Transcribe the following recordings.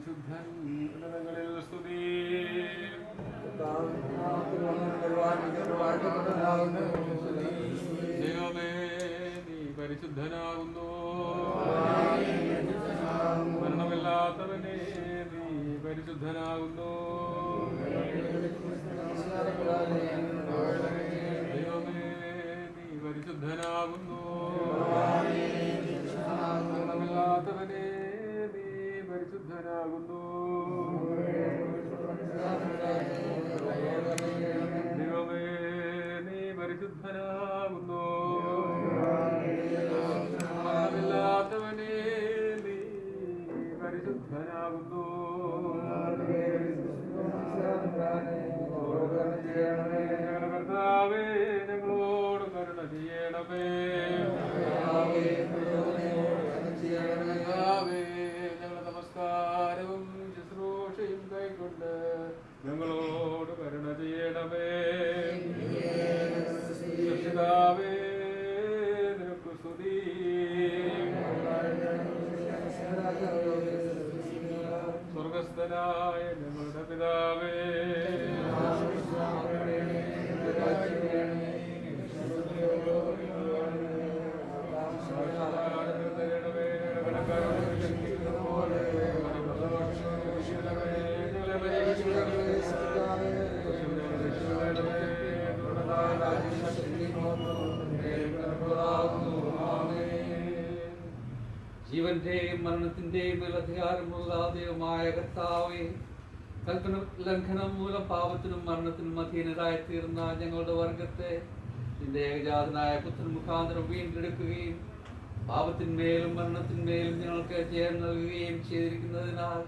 പരിശുദ്ധൻ ഉന്നതങ്ങളിൽ സ്തുതി. ദൈവമേ നീ പരിശുദ്ധനാകുന്നു. മരണമില്ലാത്തവനെ നീ പരിശുദ്ധനാകുന്നു. ദൈവമേ നീ പരിശുദ്ധനാകുന്നു. മരണമില്ലാത്തവനെ നീ പരിശുദ്ധനാകുന്നു. ദൈവമേ നീ പരിശുദ്ധനാകുന്നു. മരണമില്ലാത്തവനെ നീ പരിശുദ്ധനാകുന്നു. ഞങ്ങളുടെ കർത്താവേ ഞങ്ങളോട് കരുണ ചെയ്യണമേ. കർത്താവേ ഞങ്ങളുടെ നമസ്കാരവും ശുശ്രൂഷയും കൈക്കൊണ്ട് ഞങ്ങളോട് കരുണ ചെയ്യണമേ. രക്ഷിതാവേ നിനക്ക് സ്തുതി. സ്വർഗസ്ഥനായ ഞങ്ങളുടെ പിതാവേ, ജീവന്റെയും മരണത്തിന്റെയും അധികാരമുള്ള ദൈവമായ കർത്താവേ, കൽപ്പന ലംഘനം മൂലം പാപത്തിനും മരണത്തിനും അധീനരായി തീർന്ന ഞങ്ങളുടെ വർഗത്തെ നിന്റെ ഏകജാതനായ പുത്രൻ മുഖാന്തരം വീണ്ടെടുക്കുകയും പാപത്തിന്മേലും മരണത്തിന്മേലും ഞങ്ങൾക്ക് ജയം നൽകുകയും ചെയ്തിരിക്കുന്നതിനാൽ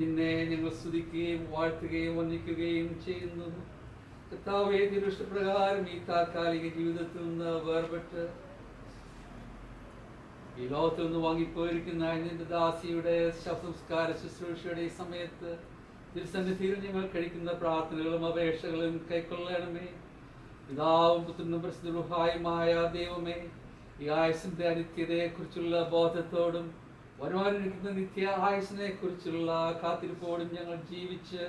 നിന്നെ ഞങ്ങൾ സ്തുതിക്കുകയും വാഴ്ത്തുകയും വന്ദിക്കുകയും ചെയ്യുന്നു. കർത്താവേ, തിരുഷ്ടപ്രകാരം ഈ താൽക്കാലിക ജീവിതത്തിൽ നിന്ന് വേർപെട്ട് ഈ ലോകത്തിൽ നിന്ന് വാങ്ങിപ്പോയിരിക്കുന്ന നിന്റെ ദാസിയുടെ ശവസംസ്കാര ശുശ്രൂഷയുടെ ഈ സമയത്ത് തിരുസന്നിധിയിൽ ഞങ്ങൾ കഴിക്കുന്ന പ്രാർത്ഥനകളും അപേക്ഷകളും കൈക്കൊള്ളണമേ. പിതാവും പുത്രനും പരിശുദ്ധ റൂഹായുമായ ദൈവമേ, ഈ ആയുസിന്റെ അനിത്യതയെ കുറിച്ചുള്ള ബോധത്തോടും വരുവാനിരിക്കുന്ന നിത്യ ആയുസിനെ കുറിച്ചുള്ള കാത്തിരിപ്പോടും ഞങ്ങൾ ജീവിച്ച്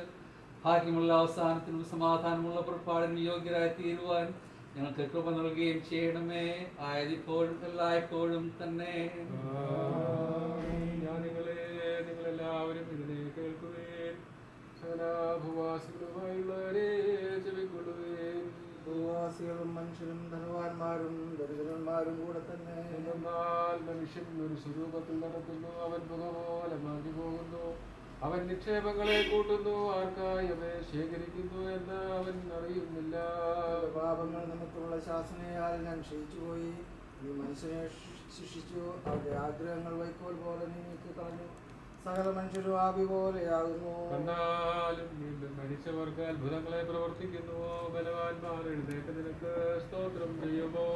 ഭാഗ്യമുള്ള അവസാനത്തിനും സമാധാനമുള്ള പുറപ്പാടിന് യോഗ്യരായി തീരുവാൻ ഞങ്ങൾക്ക് കൃപ നൽകുകയും ചെയ്യണമേ. ആയതിപ്പോഴും എല്ലായ്പ്പോഴും തന്നെ. ഞാൻ നിങ്ങളെല്ലാവരും ഇതിനെ കേൾക്കുകയും ഭൂവാസികളുമായുള്ളവരെ ചെവിക്കൊള്ളുകയും. ഭൂവാസികളും മനുഷ്യരും ധനവാന്മാരും ദരിദ്രന്മാരും കൂടെ തന്നെ. എന്നാൽ മനുഷ്യൻ ഒരു സ്വരൂപത്തിൽ നടക്കുന്നു, അവൻ പുകപോലെ മാഞ്ഞു പോകുന്നു. അവൻ നിക്ഷേപങ്ങളെ കൂട്ടുന്നു, ആർക്കായി അവയെ ശേഖരിക്കുന്നു എന്ന് അവൻ അറിയുന്നില്ല. പാപങ്ങൾ നിമിത്തമുള്ള ശാസനയാൽ ഞാൻ ക്ഷയിച്ചുപോയി. നീ മനുഷ്യനെ ശിക്ഷിച്ചു, അവരുടെ ആഗ്രഹങ്ങൾ വൈക്കോൽ പോലെ നീക്കി കളഞ്ഞു. സകല മനുഷ്യരും ആവി പോലെയാകുന്നു. കണ്ടാലും വീണ്ടും മരിച്ചവർക്ക് അത്ഭുതങ്ങളെ പ്രവർത്തിക്കുന്നു. ബലവാന്മാർ എഴുന്നേറ്റ് നിനക്ക് സ്തോത്രം ചെയ്യുമോ?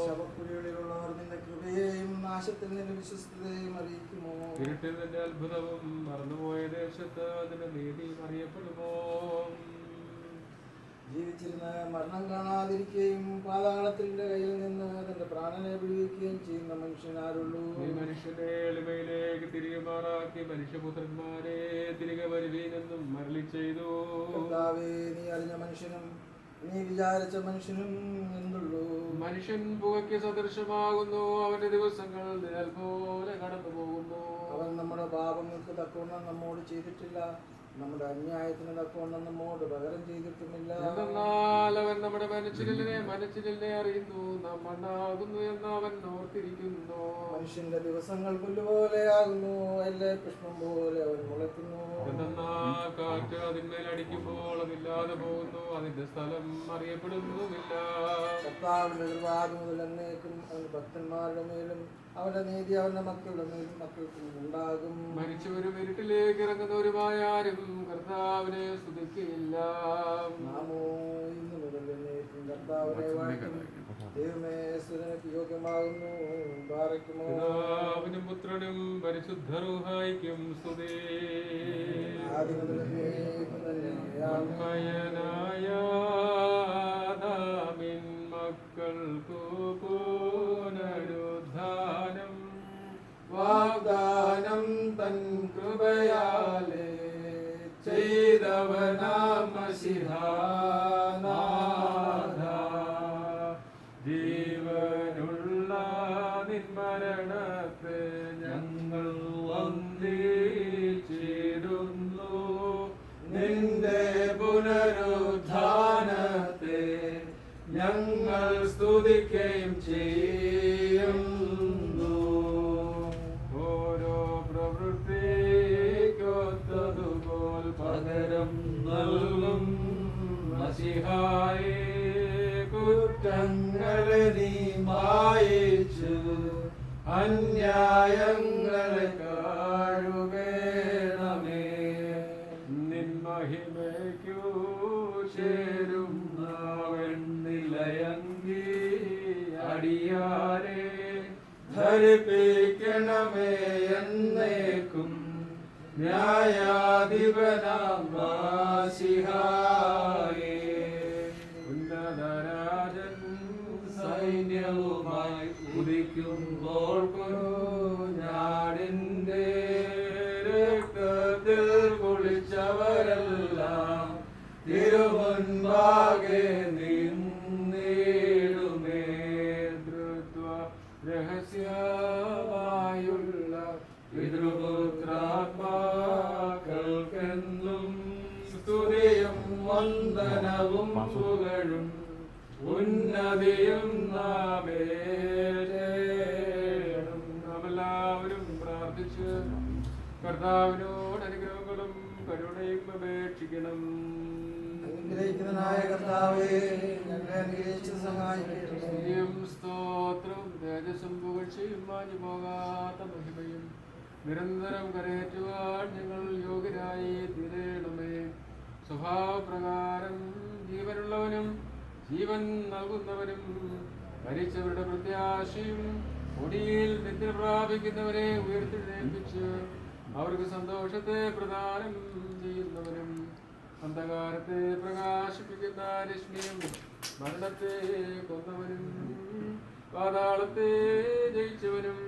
ശവക്കുഴികളിലുള്ളവർ നിന്റെ കൃപയെയും നാശത്തിൽ നിന്റെ വിശ്വസ്തതയും അറിയിക്കുമോ? ഇരുട്ടിൽ നിന്റെ അത്ഭുതവും മറന്നുപോയ ദേശത്ത് അതിന്റെ നീതിയും അറിയപ്പെടുമോ? ജീവിച്ചിരുന്ന് മരണം കാണാതിരിക്കുകയും പാതാളത്തിന്റെ കയ്യിൽ നിന്ന് തന്റെ പ്രാണനെ വിടുവിക്കുകയും ചെയ്യുന്ന മനുഷ്യനാരുള്ളൂ? ഈ മനുഷ്യനെ എളിമയിലേക്ക് തിരികെ മാറാക്കി മനുഷ്യപുത്രന്മാരെ തിരികെ വരുവീനെന്നും മരളി ചെയ്തു. കർത്താവേ, നീ അറിഞ്ഞ മനുഷ്യനും നീ വിചാരിച്ച മനുഷ്യനും എന്തുള്ളൂ? മനുഷ്യൻ പുകയ്ക്ക് സദൃശമാകുന്നു, അവന്റെ ദിവസങ്ങൾ നിഴൽ പോലെ കടന്നു പോകുന്നു. അവൻ നമ്മുടെ പാപങ്ങൾക്ക് തക്കവണ്ണം നമ്മോട് ചെയ്തിട്ടില്ല, നമ്മുടെ അന്യായത്തിന് തക്കവണ്ണം നമ്മോട് പകരം ചെയ്തിട്ടുമില്ല. എന്നാൽ അവൻ നമ്മുടെ മനസ്സിലിനെ അറിയുന്നു, നാം മണ്ണാകുന്നു എന്ന് അവൻ ഓർത്തിരിക്കുന്നു. മനുഷ്യന്റെ ദിവസങ്ങൾ പുല്ലുപോലെയാകുന്നു, എല്ലാ പുഷ്പം പോലെ അവൻ മുളയ്ക്കുന്നു. എന്നാൽ കാറ്റ് അതിന്മേൽ അടിക്കുമ്പോൾ അതില്ലാതെ പോകുന്നു, അതിന്റെ സ്ഥലം അറിയപ്പെടുന്നുമില്ല. കർത്താവിന്റെ കൃപാദി മുതൽ എന്നേക്കും അവന്റെ ഭക്തന്മാരുടെ മേലും അവന്റെ നീതി അവന്റെ മക്കളുടെ മേലും മക്കൾക്കും ഉണ്ടാകും. മരിച്ചവരും ഇരുട്ടിലേക്ക് ഇറങ്ങുന്നവരുമായ ആരും കർത്താവിനെ സ്തുതിക്കുകയില്ല. നാമോ ഇന്ന് മുതൽ എന്നേക്കും കർത്താവിനെ വാഴ്ത്തും. ദൈവമേ, സ്തുതിക്ക് യോഗ്യമാകുന്നു. ബാറയ്ക്കുമോ. പിതാവിനും പുത്രനും പരിശുദ്ധ റൂഹായിക്കും സ്തുതി. മന്മയനായ ആദാമിൻ മക്കൾക്കു പുനരുദ്ധാനം വാഗ്ദാനം തൻ കൃപയാലേ മരണത്തെ ഞങ്ങൾ വന്ദിച്ചിടുന്നു. നിന്റെ പുനരുത്ഥാനത്തെ ഞങ്ങൾ സ്തുതിക്കുകയും ചെയ്യുന്നു. ഓരോ പ്രവൃത്തിക്കൊത്തതുപോൽ പകരം നൽകും മശിഹായേ. കുറ്റങ്ങളെ നീ മായിച്ചു അന്യായങ്ങളെ കാഴുകേണമേ. നിൻ മഹിമയ്ക്കു ചേരും വെണ്ണിലയങ്കി അടിയാരെ ധരിപ്പിക്കണമേ എന്നേക്കും. ന്യായാധിപനാം മശിഹായേ. ഉന്നതരാജൻ സൈന്യവുമായി ഉദിക്കുമ്പോൾ കുഞ്ഞാടിന്റെ രക്തത്തിൽ കുളിച്ചവരെല്ലാം തിരുമുൻപാകെ നിന്നിടുമേ. ധൃത്വ രഹസ്യമായുള്ള പിതൃപുത്രാത്മാക്കൾക്കെന്നും സ്തുതിയും വന്ദനവും പുകഴും ഉന്നതിയും നാമേറ്റേണം. നാമെല്ലാവരും പ്രാർത്ഥിച്ച് കർത്താവിനോട് അനുഗ്രഹങ്ങളും കരുണയും അപേക്ഷിക്കണം. അനുഗ്രഹിക്കുന്നതിനായ കർത്താവേ, ഞങ്ങളെ അനുഗ്രഹിച്ച് സഹായിക്കണമേ. സ്തുതിയും സ്തോത്രവും തേജസ്സും പുകഴ്ചയും മാഞ്ഞു പോകാത്ത മഹിമയും നിരന്തരം കരയേറ്റുവാൻ ഞങ്ങൾ യോഗ്യരായി തീരണമേ. സ്വഭാവപ്രകാരം ജീവനുള്ളവനും ജീവൻ നൽകുന്നവനും മരിച്ചവരുടെ പ്രത്യാശയും ഒടിയിൽ നിദ്ര പ്രാപിക്കുന്നവരെ ഉയർത്തെഴുന്നേൽപ്പിച്ച് അവർക്ക് സന്തോഷത്തെ പ്രദാനം ചെയ്യുന്നവനും അന്ധകാരത്തെ പ്രകാശിപ്പിക്കുന്ന രശ്മിയും മരണത്തെ കൊന്നവനും പാതാളത്തെ ജയിച്ചവനും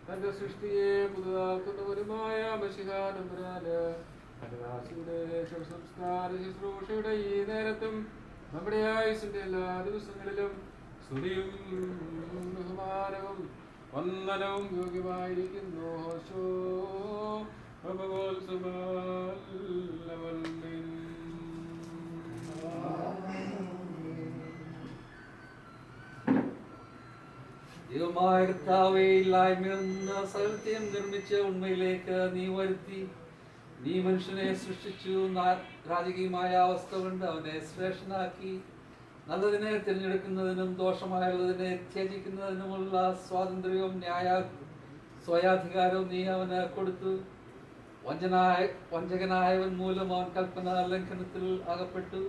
തന്റെ സൃഷ്ടിയെ പുതുതാക്കുന്നവനുമായ മശിഹാ തമ്പുരാന് കന്യകാസിയുടെ ശവസംസ്കാര ശുശ്രൂഷയുടെ ഈ നേരത്തും നമ്മുടെ ആയുസ്സിന്റെ എല്ലാ ദിവസങ്ങളിലും സ്തുതിയും ബഹുമാനവും വന്ദനവും യോഗ്യമായിരിക്കുന്നു. ഹോശോ ദൈവമായ കർത്താവേ, ഇല്ലായ്മയിൽ നിന്ന് സകലത്തെയും നിർമ്മിച്ച് ഉണ്മയിലേക്ക് നീ വരുത്തി. നീ മനുഷ്യനെ സൃഷ്ടിച്ചു. രാജകീയമായ അവസ്ഥ കൊണ്ട് അവനെ ശ്രേഷ്ഠനാക്കി. നല്ലതിനെ തിരഞ്ഞെടുക്കുന്നതിനും ദോഷമായുള്ളതിനെ ത്യജിക്കുന്നതിനുമുള്ള സ്വാതന്ത്ര്യവും സ്വയാധികാരവും നീ അവന് കൊടുത്തു. വഞ്ചകനായവൻ മൂലം അവൻ കൽപ്പന ലംഘനത്തിൽ അകപ്പെട്ടു.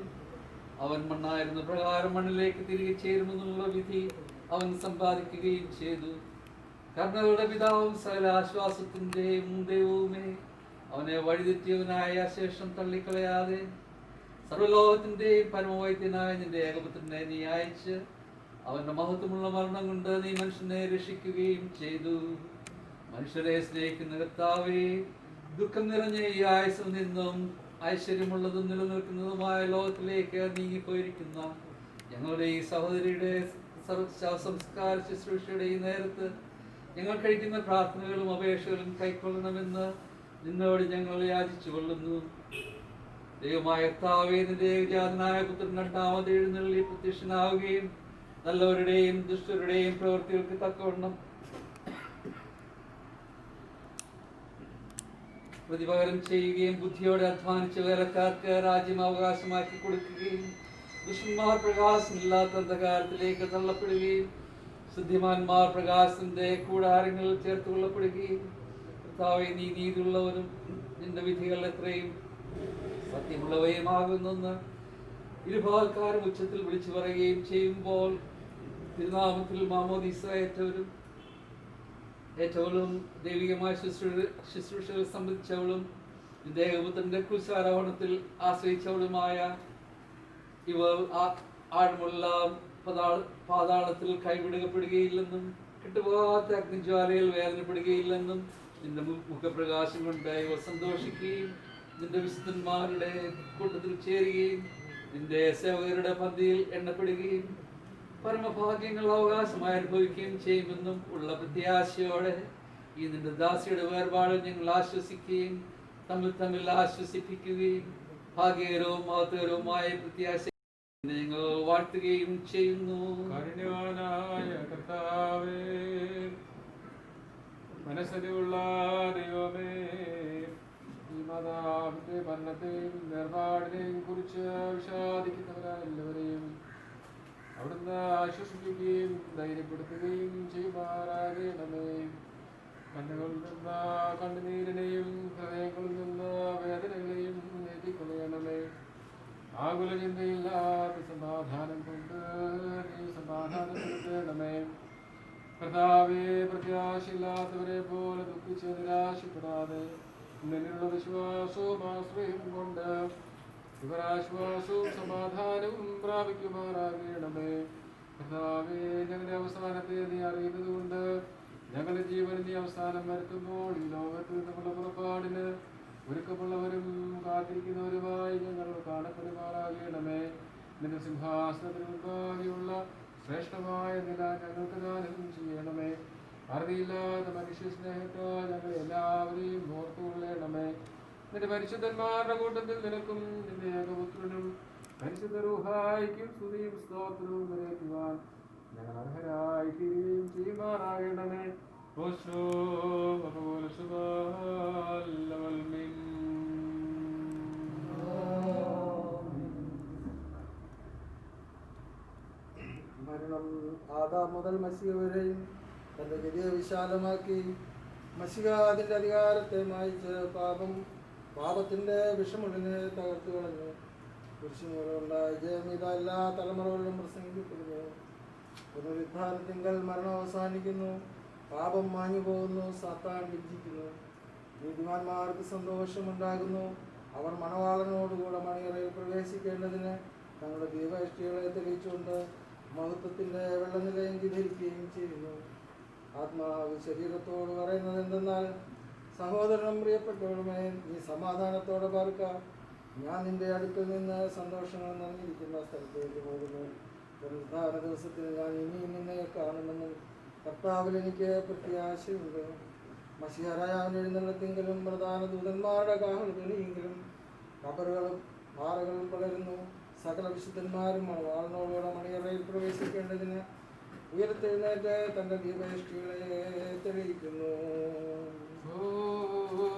അവൻ മണ്ണായിരുന്ന പ്രകാരം മണ്ണിലേക്ക് തിരികെ ചേരുമെന്നുള്ള വിധി അവൻ സമ്പാദിക്കുകയും ചെയ്തു. കർണകളുടെ പിതാവും സകല ആശ്വാസത്തിന്റെയും ദൈവവുമേ, അവനെ വഴിതെറ്റിയവനായ ശേഷം തള്ളിക്കളയാതെ സർവലോകത്തിന്റെയും പരമവൈദ്യനായ നിന്റെ ഏകപുത്രനെ നീ അയച്ച് അവന്റെ മഹത്വമുള്ള മരണം കൊണ്ട് നീ മനുഷ്യനെ രക്ഷിക്കുകയും ചെയ്തു. മനുഷ്യരെ സ്നേഹിക്കുന്ന കർത്താവേ, ദുഃഖം നിറഞ്ഞ ഈ ആയുസ്സിൽ നിന്നും ഐശ്വര്യമുള്ളതും നിലനിൽക്കുന്നതുമായ ലോകത്തിലേക്ക് നീങ്ങിപ്പോയിരിക്കുന്ന ഞങ്ങളുടെ ഈ സഹോദരിയുടെ ശവസംസ്കാര ശുശ്രൂഷയുടെ ഈ നേരത്ത് ഞങ്ങൾ കഴിക്കുന്ന പ്രാർത്ഥനകളും അപേക്ഷകളും കൈക്കൊള്ളണമെന്ന് നിന്നോട് ഞങ്ങൾ യാചിച്ചു കൊള്ളുന്നു. ദൈവമായ കർത്താവേ, നിന്റെ ഏകജാതനായ പുത്രൻ രണ്ടാമത് എഴുന്നള്ളി പ്രത്യക്ഷനാവുകയും നല്ലവരുടെയും ദുഷ്ടരുടെയും പ്രവൃത്തികൾക്ക് തക്കവണ്ണം പ്രതിപകരം ചെയ്യുകയും ബുദ്ധിയോടെ അധ്വാനിച്ച വേലക്കാർക്ക് രാജ്യം അവകാശമാക്കി കൊടുക്കുകയും ദുഷ്ടന്മാർ പ്രകാശമില്ലാത്ത അന്ധകാരത്തിലേക്ക് തള്ളപ്പെടുകയും ശുദ്ധിമാന്മാർ പ്രകാശത്തിന്റെ കൂടാരങ്ങളിൽ ചേർത്ത് കൊള്ളപ്പെടുകയും കർത്താവേ, നീ നീതിയുള്ളവനും നിന്റെ വിധികൾ എത്രയും സത്യമുള്ളവയുമാകുന്നെന്ന് ഇരുഭാഗക്കാരും ഉച്ചത്തിൽ വിളിച്ചു പറയുകയും ചെയ്യുമ്പോൾ തിരുനാമത്തിൽ മാമോദീസ ഏറ്റവും ദൈവികമായ ശുശ്രൂഷകൾ സംബന്ധിച്ചവളും ദേഹപുത്രന്റെ കുശാരോഹണത്തിൽ ആശ്രയിച്ചവളുമായ ഇവർ ആഴമുള്ള പാതാളത്തിൽ കൈവിടുകപ്പെടുകയില്ലെന്നും കിട്ടുപോകാത്ത അഗ്നിജ്വാലയിൽ വേദനപ്പെടുകയില്ലെന്നും നിന്റെ മുഖപ്രകാശം കൊണ്ട് ഇവർ സന്തോഷിക്കുകയും നിന്റെ വിശുദ്ധന്മാരുടെ കൂട്ടത്തിൽ ചേരുകയും നിന്റെ സേവകരുടെ പന്തിയിൽ എണ്ണപ്പെടുകയും പരമഭാഗ്യങ്ങൾ അവകാശമായി അനുഭവിക്കുകയും ചെയ്യുമെന്നും ഉള്ള പ്രത്യാശയോടെ ഈ നിന്റെ ദാസിയുടെ വേർപാടിൽ ഞങ്ങൾ ആശ്വസിക്കുകയും തമ്മിൽ തമ്മിൽ ആശ്വസിപ്പിക്കുകയും ഭാഗ്യകരവും മഹത്വകരവുമായ പ്രത്യാശ ഞങ്ങൾ വാഴ്ത്തുകയും ചെയ്യുന്നു. കാരുണ്യവാനായ കർത്താവേ, മനസ്സിലുള്ള ദൈവമേ, ഈ മാതാവിന്റെ മരണത്തെയും വേർപാടിനെയും കുറിച്ച് വിഷാദിക്കുന്നവരെല്ലാവരെയും അവിടുന്ന് ആശ്വസിപ്പിക്കുകയും ധൈര്യപ്പെടുത്തുകയും ചെയ്യുമാറാകണമേ. കണ്ണുകളിൽ നിന്ന് കണ്ണുനീരിനെയും ഹൃദയങ്ങളിൽ നിന്ന് വേദനകളെയും നീക്കിക്കൊള്ളണമേ. ആകുല ചിന്തയില്ലാത്ത സമാധാനം കൊണ്ട് നീ സമാധാനപ്പെടുത്തണമേ. കർത്താവേ, പ്രത്യാശയില്ലാത്തവരെ പോലെ ദുഃഖിച്ച് നിരാശപ്പെടാതെ നിന്നിലുള്ള വിശ്വാസവും ആശ്രയവും കൊണ്ട് ഇവരാശ്വാസവും സമാധാനവും പ്രാപിക്കുമാറാകണമേ. കർത്താവേ, ഞങ്ങളുടെ അവസാനത്തെ നീ അറിയുന്നത് കൊണ്ട് ഞങ്ങളുടെ ജീവൻ നീ അവസാനം വരുത്തുമ്പോൾ ഈ ലോകത്തിൽ നിന്നുള്ള പുറപ്പാടിന് ഒരുക്കമുള്ളവരും കാത്തിരിക്കുന്നവരുമായി ഞങ്ങൾ കാണപ്പെടുമാറാകണമേ. നിന്റെ സിംഹാസനത്തിന് മുൻപാകെയുള്ള ശ്രേഷ്ഠമായ നില ഞങ്ങൾക്ക് ദാനം ചെയ്യണമേ. അറുതിയില്ലാത്ത മനുഷ്യ സ്നേഹത്താൽ ഞങ്ങൾ എല്ലാവരെയും ഓർത്തുകൊള്ളണമേ. നിന്റെ പരിശുദ്ധന്മാരുടെ കൂട്ടത്തിൽ നിനക്കും നിന്റെ ഏകപുത്രനും പരിശുദ്ധ റൂഹായിക്കും സ്തുതിയും സ്തോത്രവും നിറയ്ക്കുവാൻ ഞങ്ങൾ അർഹരായി തീരുകയും ചെയ്യുമാറാകണമേ. മരണം ആദാം മുതൽ മശിഹ വരെയും തന്റെ ഗതിയെ വിശാലമാക്കി മശിഹ അതിന്റെ അധികാരത്തെ മായിച്ച് പാപത്തിന്റെ വിഷമുള്ളിനെ തകർത്തു കളഞ്ഞു. കുരിശുമൂലമുണ്ടായ ജയം ഇതാ എല്ലാ തലമുറകളിലും പ്രസംഗിക്കപ്പെടുന്നു. പുനരുദ്ധാനത്തിങ്കൽ മരണം അവസാനിക്കുന്നു, പാപം മാഞ്ഞു പോകുന്നു, സാത്താൻ ലജ്ജിക്കുന്നു. നീതിമാന്മാർക്ക് സന്തോഷമുണ്ടാകുന്നു. അവർ മണവാളനോടുകൂടെ മണിയറയിൽ പ്രവേശിക്കേണ്ടതിന് തങ്ങളുടെ ദീപേഷ്ടികളെ തെളിയിച്ചുകൊണ്ട് മഹത്വത്തിന്റെ വെള്ളനിലയങ്കി ധരിക്കുകയും ചെയ്യുന്നു. ആത്മാവ് ശരീരത്തോട് പറയുന്നത് എന്തെന്നാൽ, സഹോദരനും പ്രിയപ്പെട്ടവരുമേ, നീ സമാധാനത്തോടെ പാർക്ക. ഞാൻ നിന്റെ അടുക്കൽ നിന്ന് സന്തോഷങ്ങൾ നിറഞ്ഞിരിക്കുന്ന സ്ഥലത്തേക്ക് പോകുന്നു. പുനരുദ്ധാന ദിവസത്തിൽ ഞാൻ ഇനിയും നിന്നെ കാണുമെന്നും കർത്താവിൽ എനിക്ക് പ്രത്യാശയുണ്ട്. മശിഹരായാവിൻ്റെ എഴുന്നള്ളത്തെങ്കിലും പ്രധാന ദൂതന്മാരുടെ കാഹൾ തെളിയെങ്കിലും കബറുകളും പാറകളും പടരുന്നു. സകല വിശുദ്ധന്മാരും മണവാളനോടുകൂടെ മണിയറയിൽ പ്രവേശിക്കേണ്ടതിന് ഉയർത്തെഴുന്നേറ്റ് തന്റെ ദീപേഷ്ടികളെ തെളിയിക്കുന്നു.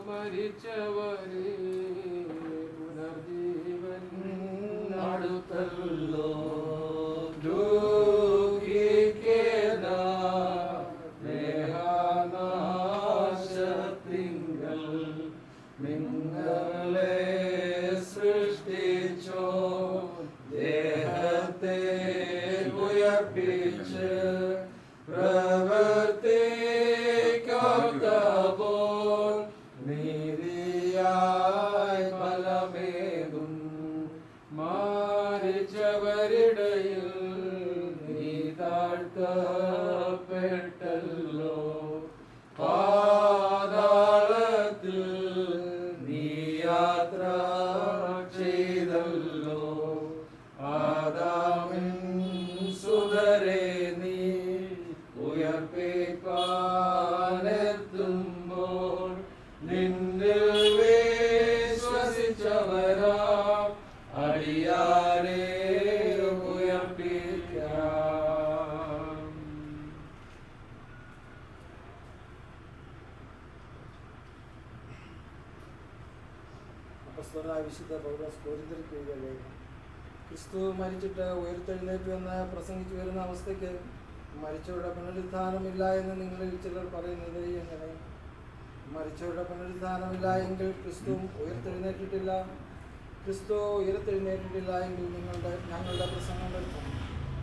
മരിച്ചവരെ പുനർജീവൻ അടുത്തല്ലോ ദേഹനാശത്തിങ്കൽ നിങ്ങളെ സൃഷ്ടിച്ചോ, ദേഹത്തെ ഉയർപ്പിച്ച് പ്രവർത്തിക്കപ്പോൾ നീതിയായി ഫലമേകും. മരിച്ചവരിടയിൽ നീ താഴ്ത്തപ്പെട്ടല്ലോ, പാതാളത്തിൽ നീ യാത്ര ചെയ്തല്ലോ. ആദാമിൻ സുതരെ നീ ഉയർപ്പിപ്പാനെത്തുമ്പോൾ നിന്നിൽ വിശ്വസിച്ചവരാ അടിയാരെ ഉയർപ്പിക്കാം. അപ്പോസ്തലനായ വിശുദ്ധ പൗലോസ് കൊരിന്ത്യർക്ക് എഴുതിയ ലേഖനം. ക്രിസ്തു മരിച്ചിട്ട് ഉയർത്തെഴുന്നേറ്റു എന്ന് പ്രസംഗിച്ചു വരുന്ന അവസ്ഥയ്ക്ക് മരിച്ചവരുടെ പുനരുദ്ധാനമില്ല എന്ന് നിങ്ങളിൽ ചിലർ പറയുന്നത് എങ്ങനെ? മരിച്ചവരുടെ പുനരുദ്ധാനമില്ല എങ്കിൽ ക്രിസ്തു ഉയർത്തെഴുന്നേറ്റിട്ടില്ല. ക്രിസ്തു ഉയർത്തെഴുന്നേറ്റിട്ടില്ല എങ്കിൽ ഞങ്ങളുടെ പ്രസംഗം വ്യർത്ഥം,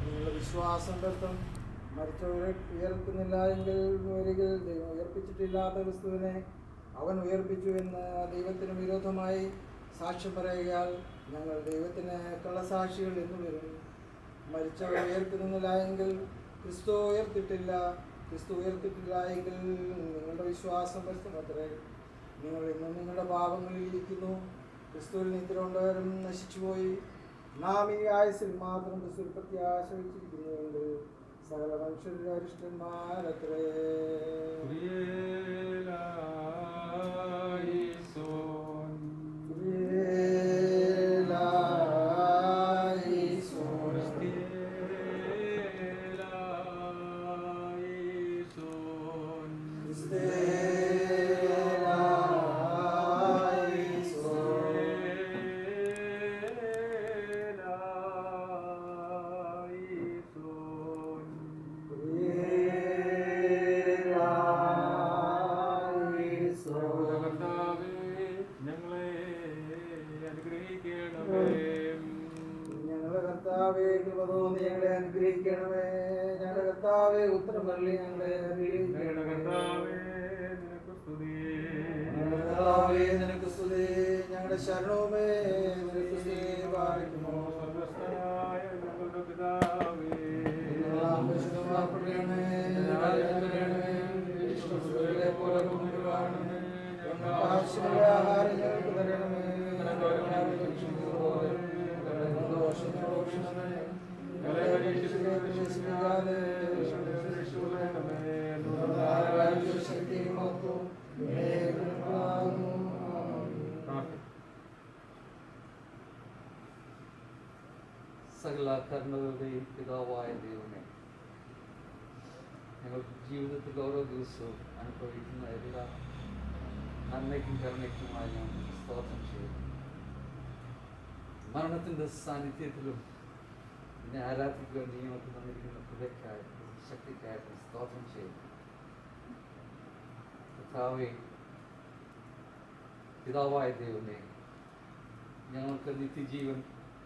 നിങ്ങളുടെ വിശ്വാസം വ്യർത്ഥം. മരിച്ചവരെ ഉയർത്തുന്നില്ല എങ്കിൽ ഒരിക്കൽ ദൈവം ഉയർപ്പിച്ചിട്ടില്ലാത്ത ക്രിസ്തുവിനെ അവൻ ഉയർപ്പിച്ചു എന്ന് ദൈവത്തിന് വിരോധമായി സാക്ഷ്യം പറയുകയാൽ ഞങ്ങൾ ദൈവത്തിന് കള്ളസാക്ഷികൾ എന്ന് വരും. മരിച്ചവർ ഉയർത്തുന്നില്ല എങ്കിൽ ക്രിസ്തു ഉയർത്തിട്ടില്ല. ക്രിസ്തു ഉയർത്തിട്ടില്ല എങ്കിൽ നിങ്ങളുടെ വിശ്വാസം വ്യർത്ഥമത്രേ. നിങ്ങൾ ഇന്നും നിങ്ങളുടെ പാപങ്ങളിൽ ഇരിക്കുന്നു. ക്രിസ്തുവിൽ നിദ്ര കൊണ്ടവരും നശിച്ചുപോയി. നാം ഈ ആയുസിൽ മാത്രം ക്രിസ്തു പ്രത്യാശ വച്ചിരിക്കുന്നുണ്ട്. സകല മനുഷ്യരുടെ അരിഷ്ടന്മാരത്രേ. നിനക്ക് സ്തുതി. ഞങ്ങളുടെ ശരണവുമേ നിനക്ക് സ്തുതി. പാലിക്കുമോ സ്വർഗ്ഗസ്ഥനായ ഞങ്ങളുടെ പിതാവേ, ആവശ്യമുള്ള ആഹാരം ഞങ്ങൾക്ക് തരണമേ. സകല കരുണകളുടെയും പിതാവായ ദൈവമേ, ഞങ്ങൾ ജീവിതത്തിൽ ഓരോ ദിവസവും അനുഭവിക്കുന്ന എല്ലാ നന്മയ്ക്കും കരുണയ്ക്കുമായി ഞാൻ സ്തോത്രം ചെയ്യുന്നു. മരണത്തിൻ്റെ സാന്നിധ്യത്തിലും എന്നെ ആരാധിക്കുവാൻ നീ ഞങ്ങൾക്ക് തന്നിരിക്കുന്ന കൃപയ്ക്കായിട്ടും ശക്തിക്കായിട്ടും സ്തോത്രം ചെയ്യുന്നു. കർത്താവേ, പിതാവായ ദൈവമേ, ഞങ്ങൾക്ക് നിത്യജീവൻ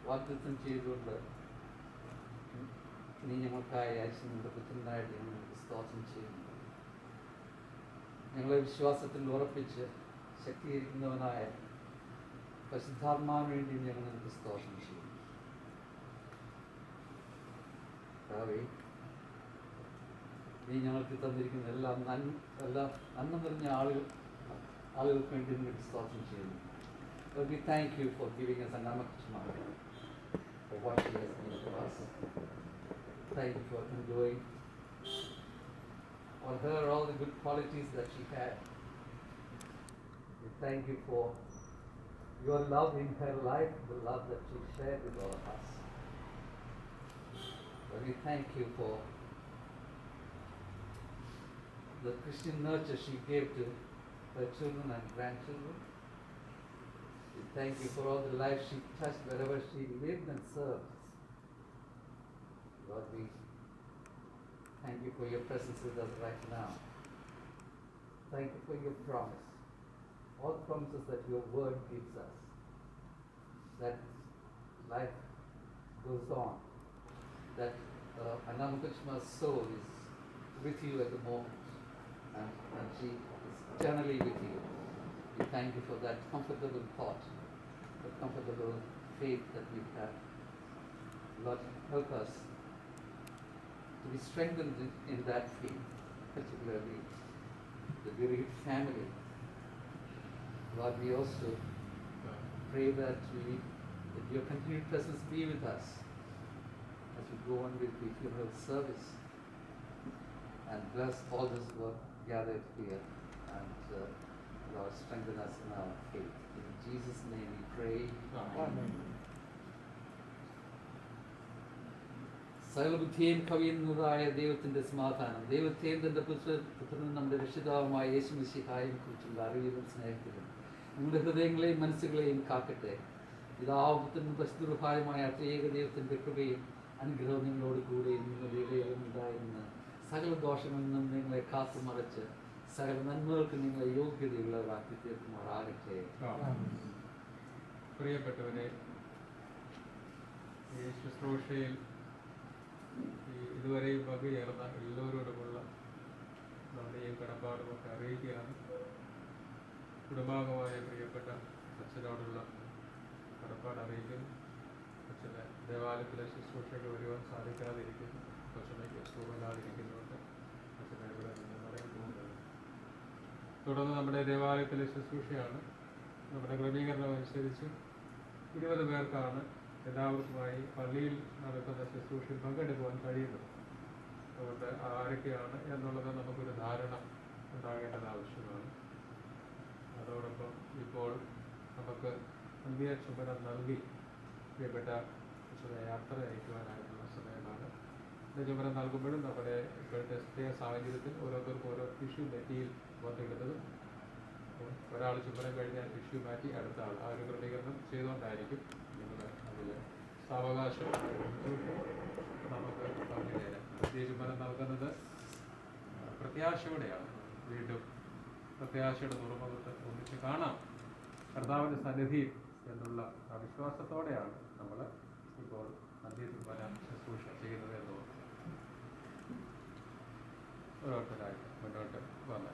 വാഗ്ദത്തം ചെയ്തുകൊണ്ട് നീ ഞങ്ങൾക്കായി അയച്ചുകൊണ്ട് പുത്രനായിട്ട് ഞങ്ങൾക്ക് സ്തോത്രം ചെയ്യുന്നു. ഞങ്ങളെ വിശ്വാസത്തിൽ ഉറപ്പിച്ച് ശക്തീകരിക്കുന്നവനായ പരിശുദ്ധാത്മാവിന് വേണ്ടി ഞങ്ങൾ നിനക്ക് സ്തോത്രം ചെയ്യുന്നു. കർത്താവേ, നീ ഞങ്ങൾക്ക് തന്നിരിക്കുന്ന എല്ലാ നന്മ നിറഞ്ഞ ആളുകൾക്ക് വേണ്ടി നിനക്ക് സ്തോത്രം ചെയ്യുന്നു. Lord, we thank you for giving us Anna Krishna, for what she has done for us. Thank you for enjoying on her all the good qualities that she had. We thank you for your love in her life, the love that she shared with all of us. Lord, we thank you for the Christian nurture she gave to her children and grandchildren. We thank you for all the lives she touched wherever she lived and served. Lord, we thank you for your presence with us right now. Thank you for your promise. All promises that your word gives us. That life goes on. That Anamakrishna's soul is with you at the moment. And she is eternally with you. We thank you for that comfortable thought, the comfortable faith that we have. Lord, help us to be strengthened in that faith, particularly the bereaved family. Lord, we also pray that your continued presence be with us as we go on with the funeral service, and bless all this work gathered here, and Lord, strengthen us in our faith. In Jesus' name we pray. Amen. സകലബുദ്ധിയെയും കവിയുന്നതായ ദൈവത്തിൻ്റെ സമാധാനം, ദൈവത്തെയും തൻ്റെ പുത്രനും നമ്മുടെ രക്ഷിതാവുമായ യേശു മിശിഹായെയും കുറിച്ചുള്ള അറിവിലും സ്നേഹത്തിലും നിങ്ങളുടെ ഹൃദയങ്ങളെയും മനസ്സുകളെയും കാക്കട്ടെ. പിതാവും പുത്രനും പരിശുദ്ധമായ ഏക ദൈവത്തിൻ്റെ കൃപയും അനുഗ്രഹവും നിങ്ങളോട് കൂടെയും നിങ്ങളുടെ ഇടയിലും ഉണ്ടായിരുന്ന സകല ദോഷങ്ങളിൽ നിന്നും നിങ്ങളെ കാത്തു മറച്ച് സകല നന്മകൾക്ക് നിങ്ങളെ യോഗ്യതയുള്ളവരാക്കി തീർക്കുമാറാകട്ടെ. പ്രിയപ്പെട്ടവരെ, ഈ ശുശ്രൂഷയിൽ ഇതുവരെയും പങ്കുചേർന്ന എല്ലാവരോടുമുള്ള നന്ദിയും കടപ്പാടുമൊക്കെ അറിയിക്കുകയാണ്. കുടുംബാംഗമായ പ്രിയപ്പെട്ട അച്ഛനോടുള്ള കടപ്പാട് അറിയിക്കുന്നു. അച്ഛന് ദേവാലയത്തിലെ ശുശ്രൂഷയ്ക്ക് വരുവാൻ സാധിക്കാതിരിക്കുന്നു. കൊച്ചമ്മയ്ക്ക് സുഖമില്ലാതിരിക്കുന്നുണ്ട്. അച്ഛനെ ഇവിടെ നിന്ന് മടങ്ങിപ്പോകുന്നത്. തുടർന്ന് നമ്മുടെ ദേവാലയത്തിലെ ശുശ്രൂഷയാണ്. നമ്മുടെ ക്രമീകരണം അനുസരിച്ച് 20 പേർക്കാണ് എല്ലാവർക്കുമായി പള്ളിയിൽ നടക്കുന്ന ശുശ്രൂഷയിൽ പങ്കെടുക്കുവാൻ കഴിയുന്നത്. അതുകൊണ്ട് ആരൊക്കെയാണ് എന്നുള്ളത് നമുക്കൊരു ധാരണ ഉണ്ടാകേണ്ടത് ആവശ്യമാണ്. അതോടൊപ്പം ഇപ്പോൾ നമുക്ക് അന്ത്യചുംബനം നൽകി പ്രിയപ്പെട്ട യാത്ര അയക്കുവാനായിട്ടുള്ള സമയമാണ്. ചുമരം നൽകുമ്പോഴും നമ്മുടെ ഇപ്പോഴത്തെ പ്രത്യേക സാഹചര്യത്തിൽ ഓരോരുത്തർക്കും ഓരോ ടിഷ്യൂ നെറ്റിയിൽ വന്നിടുന്നതും ഒരാൾ ചുമരം കഴിഞ്ഞാൽ ടിഷ്യൂ മാറ്റി അടുത്ത ആൾ ആ ഒരു ക്രമീകരണം ചെയ്തുകൊണ്ടായിരിക്കും നിങ്ങൾ അതിൽ സാവകാശം നമുക്ക് പറഞ്ഞു തരാം. പ്രത്യേക ചുമരം നൽകുന്നത് പ്രത്യാശയോടെയാണ്. വീണ്ടും പ്രത്യാശയുടെ തുറമുഖത്ത് ഒന്നിച്ച് കാണാം കർത്താവിൻ്റെ സന്നിധിയിൽ എന്നുള്ള വിശ്വാസത്തോടെയാണ് നമ്മൾ ഇപ്പോൾ അന്ത്യചുംബന ശുശ്രൂഷ ചെയ്യുന്നത് എന്നുള്ളത്. ഓരോരുത്തരായിട്ട് മുന്നോട്ട് വന്ന്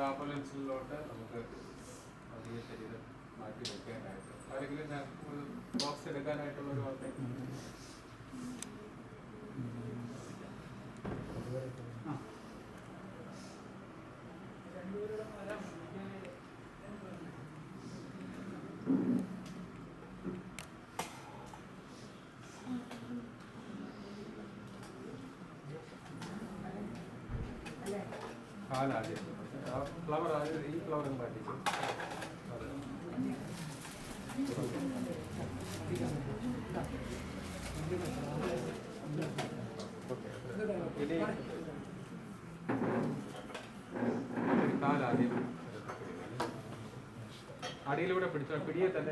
ആംബുലൻസിലോട്ട് നമുക്ക് വലിയ ശരീരം മാറ്റി വെക്കാനായിട്ട് ആരെങ്കിലും ബോക്സ് എടുക്കാനായിട്ടുള്ള ഒരു വാർത്ത കാലാദ്യം ഫ്ലവർ ഈ ഫ്ലവർ മാറ്റിക്കും. കാലാദ്യം അടിയിലൂടെ പിടിച്ചോ, പിടിയെ തന്നെ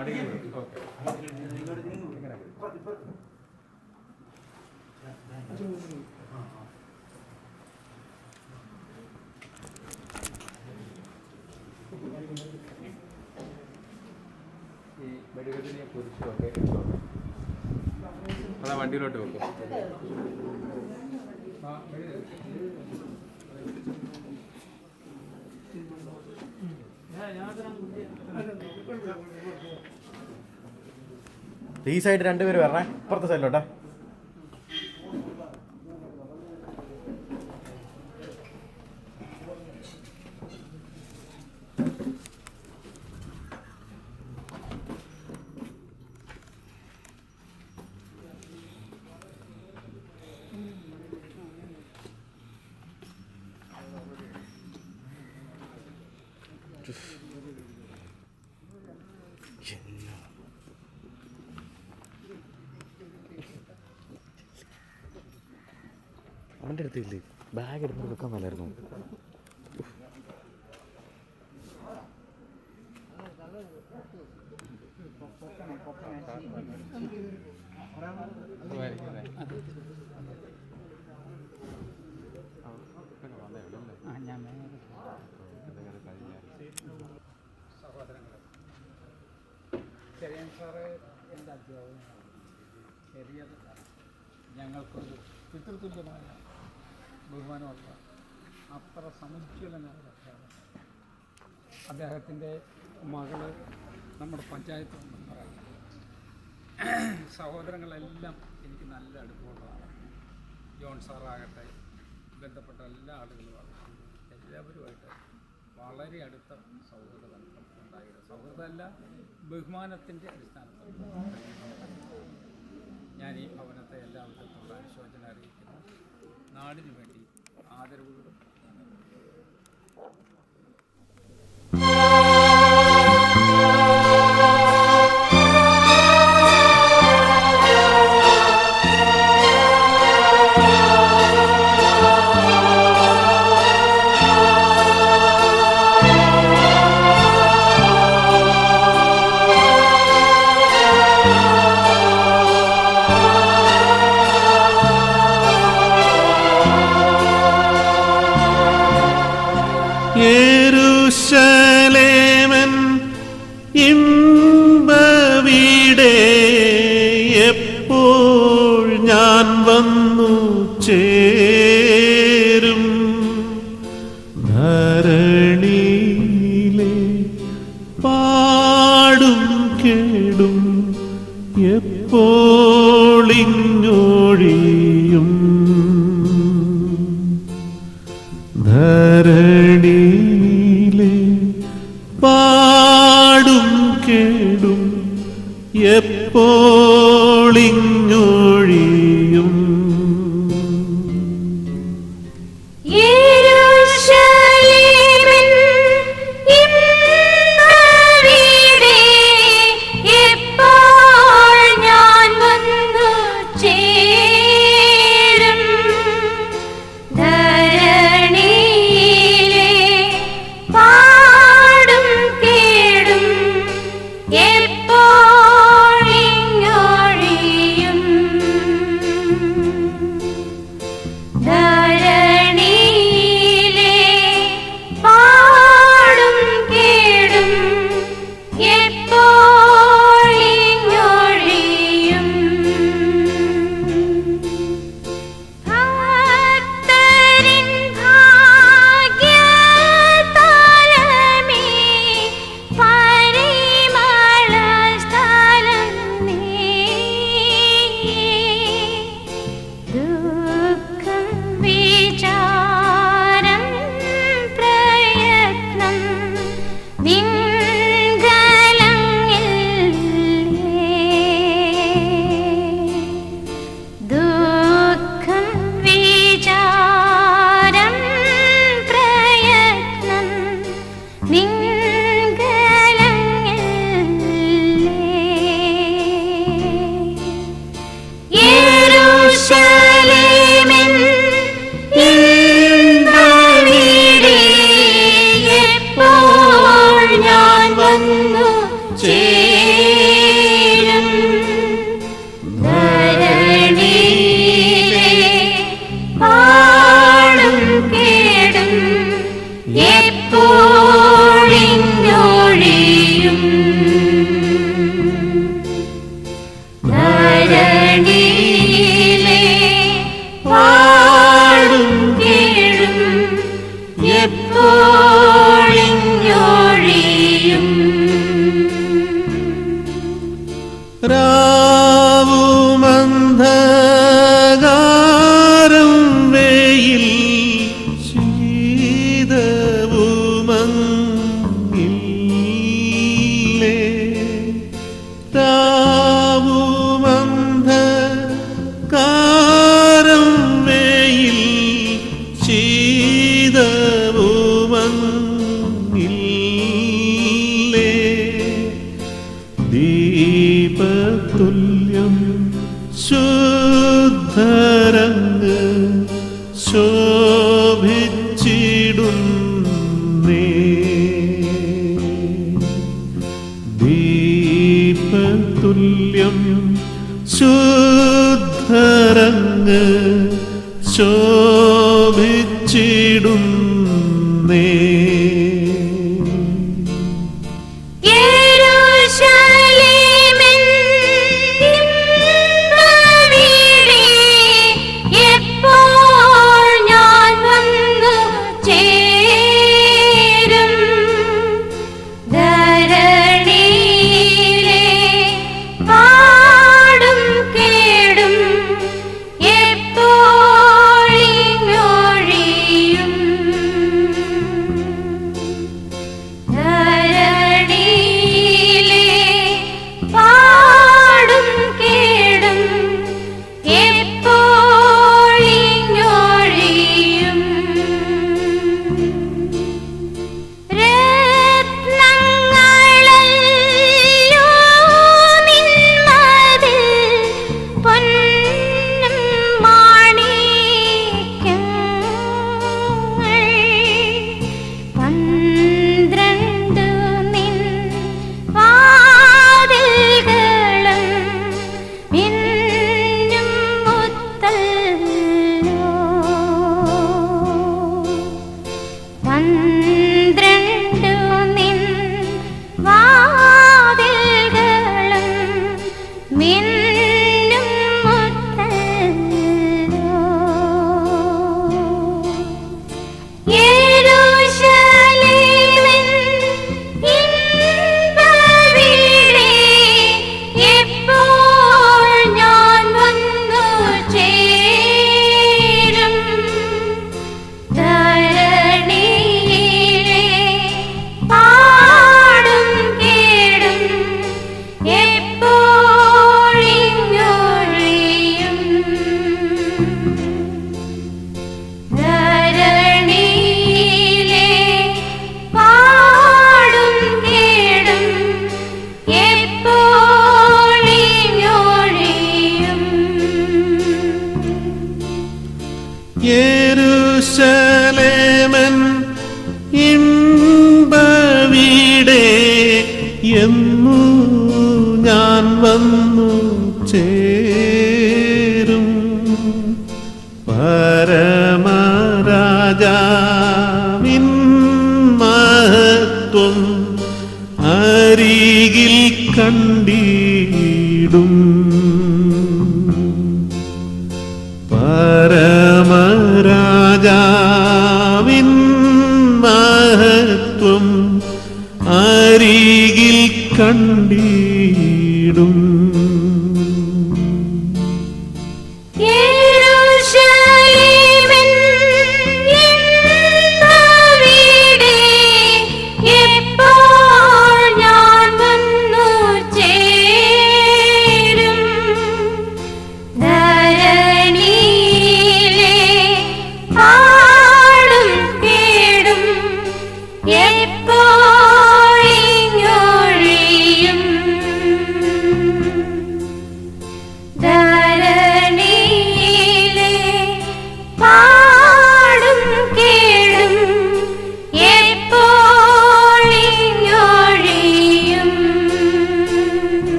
അടിയിലൂടെ. ഓക്കെ, ഈ മെഴുകുതിരിയെ കുറിച്ചൊക്കെ അതാ വണ്ടിയിലോട്ട് വെക്കും. ഈ സൈഡ് രണ്ടുപേര് വരണേ, ഇപ്പുറത്തെ സൈഡിലോട്ടെ. അവൻ്റെ അടുത്തില്ലേ ബാഗ് എടുത്ത് വെക്കാൻ നല്ലായിരുന്നു. ചെറിയൻ സാറ് എൻ്റെ അധ്യാപകനാണ്. ചെറിയത് ഞങ്ങൾക്കൊരു പിതൃതുല്യമായ ബഹുമാനമുള്ള അത്ര സമുജ്വലനായ അധ്യാപകൻ. അദ്ദേഹത്തിൻ്റെ മകള് നമ്മുടെ പഞ്ചായത്ത് മെമ്പറാണ്. സഹോദരങ്ങളെല്ലാം എനിക്ക് നല്ല അടുപ്പമുള്ളതാണ്. ജോൺ സാറാകട്ടെ, ബന്ധപ്പെട്ട എല്ലാ ആളുകളുമാകട്ടെ, എല്ലാവരുമായിട്ട് വളരെ അടുത്ത സൗഹൃദ ബന്ധം ഉണ്ടായിരുന്നു. സൗഹൃദമല്ല, ബഹുമാനത്തിൻ്റെ അടിസ്ഥാനത്തിൽ ഞാൻ ഈ ഭവനത്തെ എല്ലാവിധത്തിലുള്ള അനുശോചനം അറിയിക്കുന്നു. നാടിനു വേണ്ടി ആദരവുകളും യെരൂശലേമൻ ഇമ്പവിടെ എപ്പോൾ ഞാൻ വന്നു ചേരും. ധരണിയിലെ പാടും കേടും എപ്പോളിഞ്ഞൊഴിയും. ധരണിയിലെ പാടും കേടും എപ്പോളിഞ്ഞൊഴിയും. ധരണി മാരം വെയിൽ ശീതവുമങ്ങില്ലേ ദീപതുല്യം ശുദ്ധരങ്ങ് ശോഭിച്ചിടുന്നേ ദീപതുല്യം ശുദ്ധരങ്ങ് ശോഭിച്ചിടുന്നേ യെരൂശലേമൻ ഇമ്പവീടേ എന്നു ഞാൻ വന്നു ചേരും പരമരാജാവിൻ മഹത്വം അരികിൽ കണ്ടിടും പരമരാജാവിൻ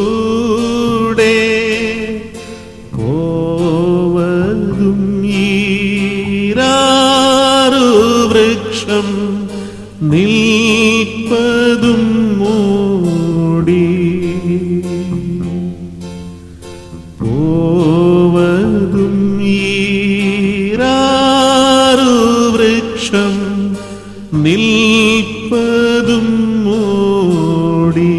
മേവിയതിലൂടെ പോവതും ഈരാറു വൃക്ഷം നിൽപ്പതും മൂടി പോവതും ഈരാറു വൃക്ഷം നിൽപ്പതും മൂടി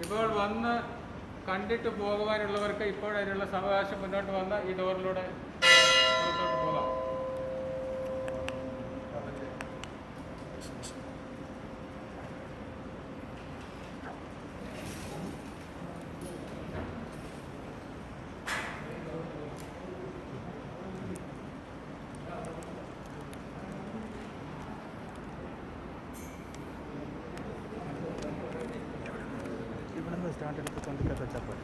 ഇപ്പോൾ വന്ന് കണ്ടിട്ട് പോകുവാനുള്ളവർക്ക് ഇപ്പോൾ അതിനുള്ള സാവകാശം മുന്നോട്ട് വന്ന് ഈ ഡോറിലൂടെ പുറത്തോട്ട് പോകാം. स्टार्ट करके चंद्रिका अच्छा पर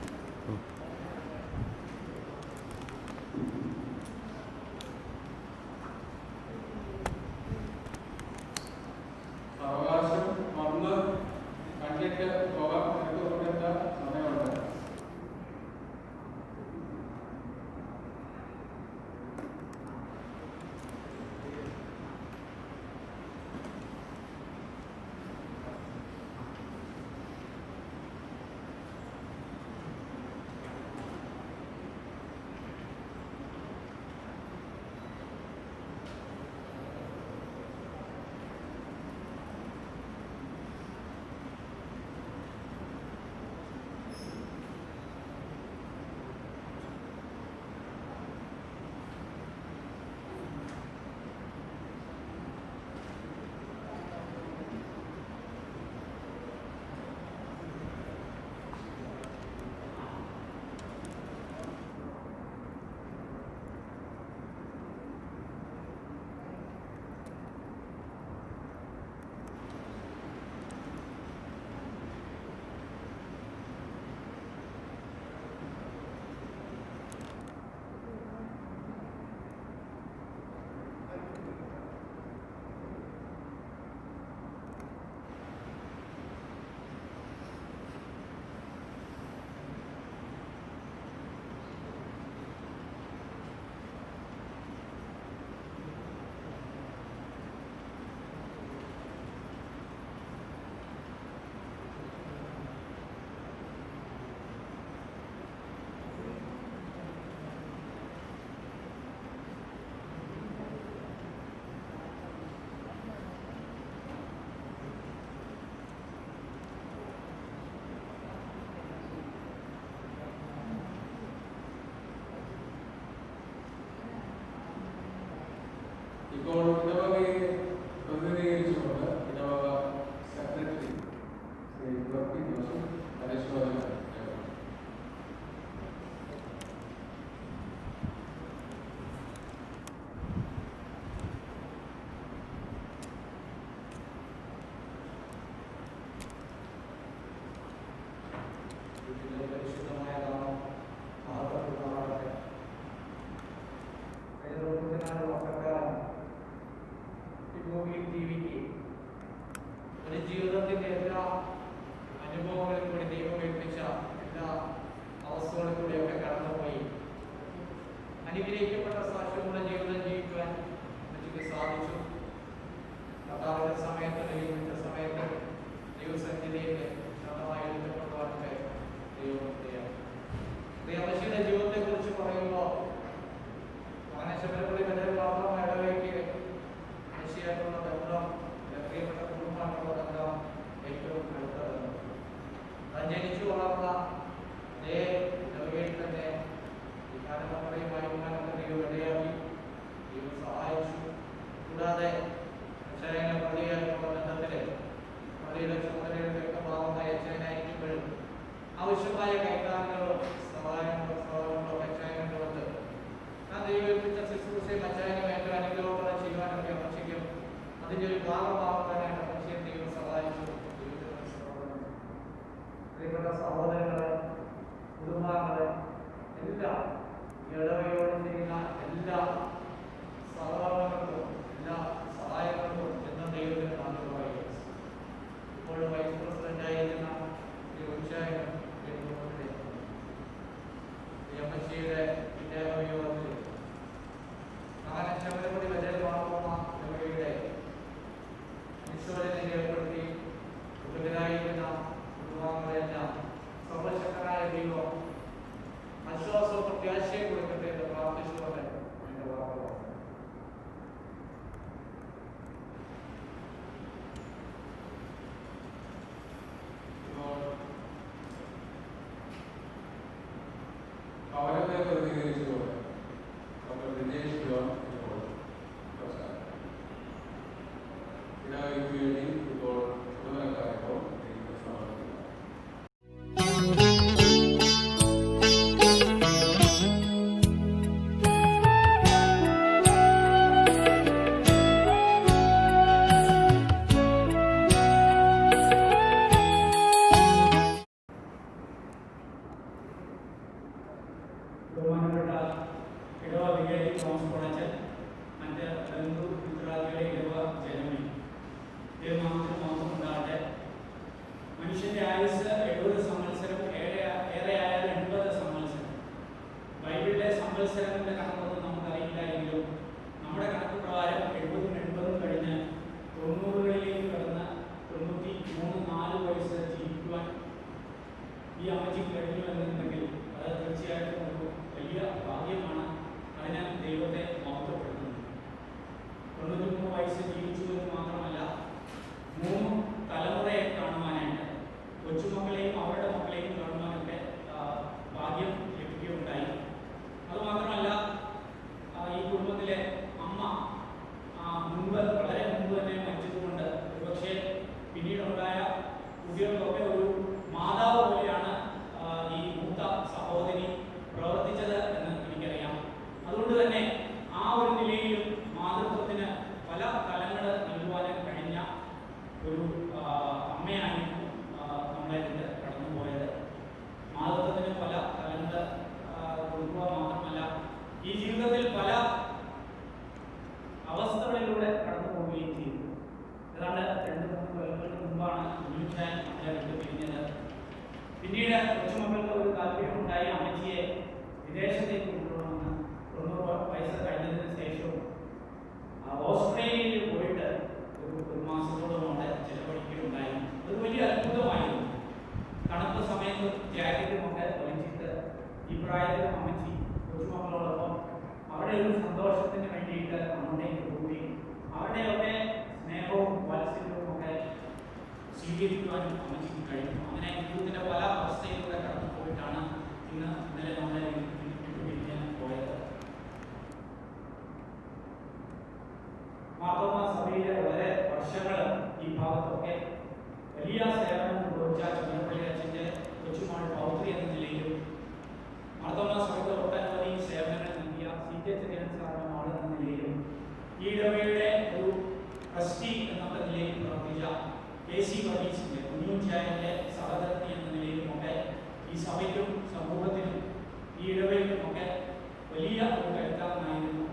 ദൈവം ഇടയാക്കി, ദൈവം സഹായിച്ചു. കൂടാതെ അച്ഛനെ പള്ളിയായിട്ടുള്ള ബന്ധത്തിൽ പള്ളിയുടെ ചുമതലയുടെ വ്യക്തമാകുന്ന അച്ഛനായിരിക്കുമ്പോഴും ആവശ്യമായ കൈകാര്യങ്ങളും സഹായങ്ങളും അച്ഛനുണ്ട്. ആ ദൈവത്തിന്റെ ശുശ്രൂഷയും അച്ഛനും ഏറ്റവും അനുഗ്രഹത്തോടെ ചെയ്യുവാനൊക്കെ അമ്മച്ചിക്കും അതിൻ്റെ ഒരു ഭാഗമാകുവാനായിട്ട് അമ്മച്ചിയെ ദൈവം സഹായിച്ചു. പ്രിയപ്പെട്ട സഹോദരങ്ങളെ, കുടുംബാംഗങ്ങളെ എല്ലാം ഇടവയോട് ചെയ്യുന്ന എല്ലാ സഹകരണങ്ങൾക്കും എല്ലാ സഹായങ്ങൾക്കും എന്ന ദൈവത്തിന് നന്ദി പറയുക. ഇപ്പോൾ വൈസ് പ്രസിഡന്റായിരിക്കുന്ന ഉച്ചായനം അമ്മച്ചിയുടെ വിദ്യാഭ്യാസത്തിൽ അങ്ങനെ ശബരിമല വചനമാകുന്ന ഇടവയുടെ വിശ്വനെ ഏർപ്പെടുത്തി ഉപകരായിരിക്കുന്ന കുടുംബാംഗങ്ങളെല്ലാം സർവശക്തനായ ദൈവം ആശ്വാസവും പ്രത്യാശയും കൊടുക്കട്ടെ എന്ന് പ്രാർത്ഥിച്ചുകൊണ്ട് എന്റെ വാക്കുകൾ അവരത്തെ പ്രതികരിച്ചുകൊണ്ട് ഡോക്ടർ ദിനേശ് ജോൺ ഇപ്പോൾ ഇടവയ്ക്ക് വേണ്ടി ഇപ്പോൾ ചുമതലക്കാരപ്പോൾ സമർപ്പിക്കുന്നു. ബഹുമാനപ്പെട്ട ഇടവ വിജയ് തോമസ് കോളേജ്, മറ്റ് ബന്ധു മിത്രാദികളെ ഇടവ ജനമി ദൈവനാമത്തിന് മഹത്വം ഉണ്ടാകട്ടെ. മനുഷ്യന്റെ ആയുസ് 70 സംവത്സരം, ഏറെയായാൽ 80 സംവത്സരം. ബൈബിളിലെ സംവത്സരങ്ങളുടെ കണക്കൊന്നും നമുക്കറിയില്ല എങ്കിലും നമ്മുടെ കണക്ക് പ്രകാരം 70 കഴിഞ്ഞ് 90കളിലേക്ക് കടന്ന് 93-4 വയസ്സ് ജീവിക്കുവാൻ ഈ അമ്മച്ചിക്ക് കഴിഞ്ഞു എന്നുണ്ടെങ്കിൽ അത് തീർച്ചയായിട്ടും ഒരു വലിയ ഭാഗ്യമാണ്. അതിന് ദൈവത്തെ മഹത്വപ്പെടുത്തുന്നു. 93 വയസ്സ് ജീവിച്ചു എന്ന് മാത്രമല്ല, 3 തലമുറയെ കാണുവാനായിട്ട് കൊച്ചുമക്കളെയും അവരുടെ മക്കളെയും കാണുവാനൊക്കെ ഭാഗ്യം ലഭിക്കുകയുണ്ടായി. അതുമാത്രമല്ല, ഈ കുടുംബത്തിലെ അമ്മ വളരെ മുമ്പ് തന്നെ മരിച്ചതുകൊണ്ട് ഒരുപക്ഷെ പിന്നീടുണ്ടായ കുട്ടികൾക്കൊക്കെ ഒരു മാതാവ് പോലെയാണ് ഈ മൂത്ത സഹോദരി പ്രവർത്തിച്ചത് എന്ന് എനിക്കറിയാം. അതുകൊണ്ട് തന്നെ ആ ഒരു നിലയിലും മാതൃത്വത്തിന് പല തലങ്ങൾ നൽകുവാൻ കഴിഞ്ഞ ഒരു അമ്മയായിരുന്നു നമ്മളെ കൊണ്ട് കടന്നുപോയത്. മാതൃത്വത്തിന് പല തലങ്ങൾ കൊടുക്കുക മാത്രമല്ല, ഈ ജീവിതത്തിൽ പല അവസ്ഥകളിലൂടെ കടന്നു പോവുകയും ചെയ്തു. ഏതാണ്ട് 2-3 കൊല്ലങ്ങൾക്ക് മുമ്പാണ് ഉച്ചാൻ അദ്ദേഹത്തെ പിരിഞ്ഞത്. പിന്നീട് കൊച്ചുമക്കൾക്ക് ഒരു താല്പര്യമുണ്ടായി അമ്മച്ചിയെ വിദേശത്തേക്ക് കൊണ്ടുപോകണമെന്ന്. 90 വയസ്സ് കഴിഞ്ഞതിന് ശേഷവും ഓസ്ട്രേലിയയിൽ പോയിട്ട് ഒരു മാസത്തോളം അവിടെ ചിലവഴിക്കുകയുണ്ടായി. അത് വലിയ അത്ഭുതമായിരുന്നു. തണുത്ത സമയത്ത് ജാക്കറ്റുമൊക്കെ വലിച്ചിട്ട് ഈ പ്രായത്തിൽ അമ്മച്ചി കൊച്ചുമക്കളോടൊപ്പം അവിടെ ഒരു സന്തോഷത്തിന് വേണ്ടിയിട്ട് അങ്ങോട്ടേക്ക് പോവുകയും അവരുടെയൊക്കെ സ്നേഹവും വാത്സല്യവും ഒക്കെ സ്വീകരിക്കുവാനും അമ്മച്ചിക്ക് കഴിഞ്ഞു. അങ്ങനെ ജീവിതത്തിന്റെ പല അവസ്ഥയിലൂടെ കടന്നു പോയിട്ടാണ് ഇന്നലെ നമ്മളെ പിരിഞ്ഞ് പോയത്. മാർത്തോമാ സഭയിലെ വളരെ വർഷങ്ങൾ ഈ ഭാഗത്തൊക്കെ വലിയ സേവനം നിർവഹിച്ച ചന്ദ്രപ്പള്ളി അച്ഛൻ്റെ കൊച്ചുമോൾ പൗത്രി എന്ന നിലയിലും മാർത്തോമാ സഭയ്ക്ക് ഒട്ടനവധി സേവനങ്ങൾ നൽകിയ CK ചെറിയാൻ സാറിന്റെ ആൾ എന്ന നിലയിലും ഈ ഇടവയുടെ ഒരു ട്രസ്റ്റി എന്നുള്ള നിലയിൽ പ്രവർത്തിച്ച KC വർഗീസിന്റെ കുഞ്ഞുച്ചായന്റെ സഹധർമ്മി എന്ന നിലയിലുമൊക്കെ ഈ സഭയ്ക്കും സമൂഹത്തിനും ഈ ഇടവയിലുമൊക്കെ വലിയ ഒരു കരുത്താനായിരുന്നു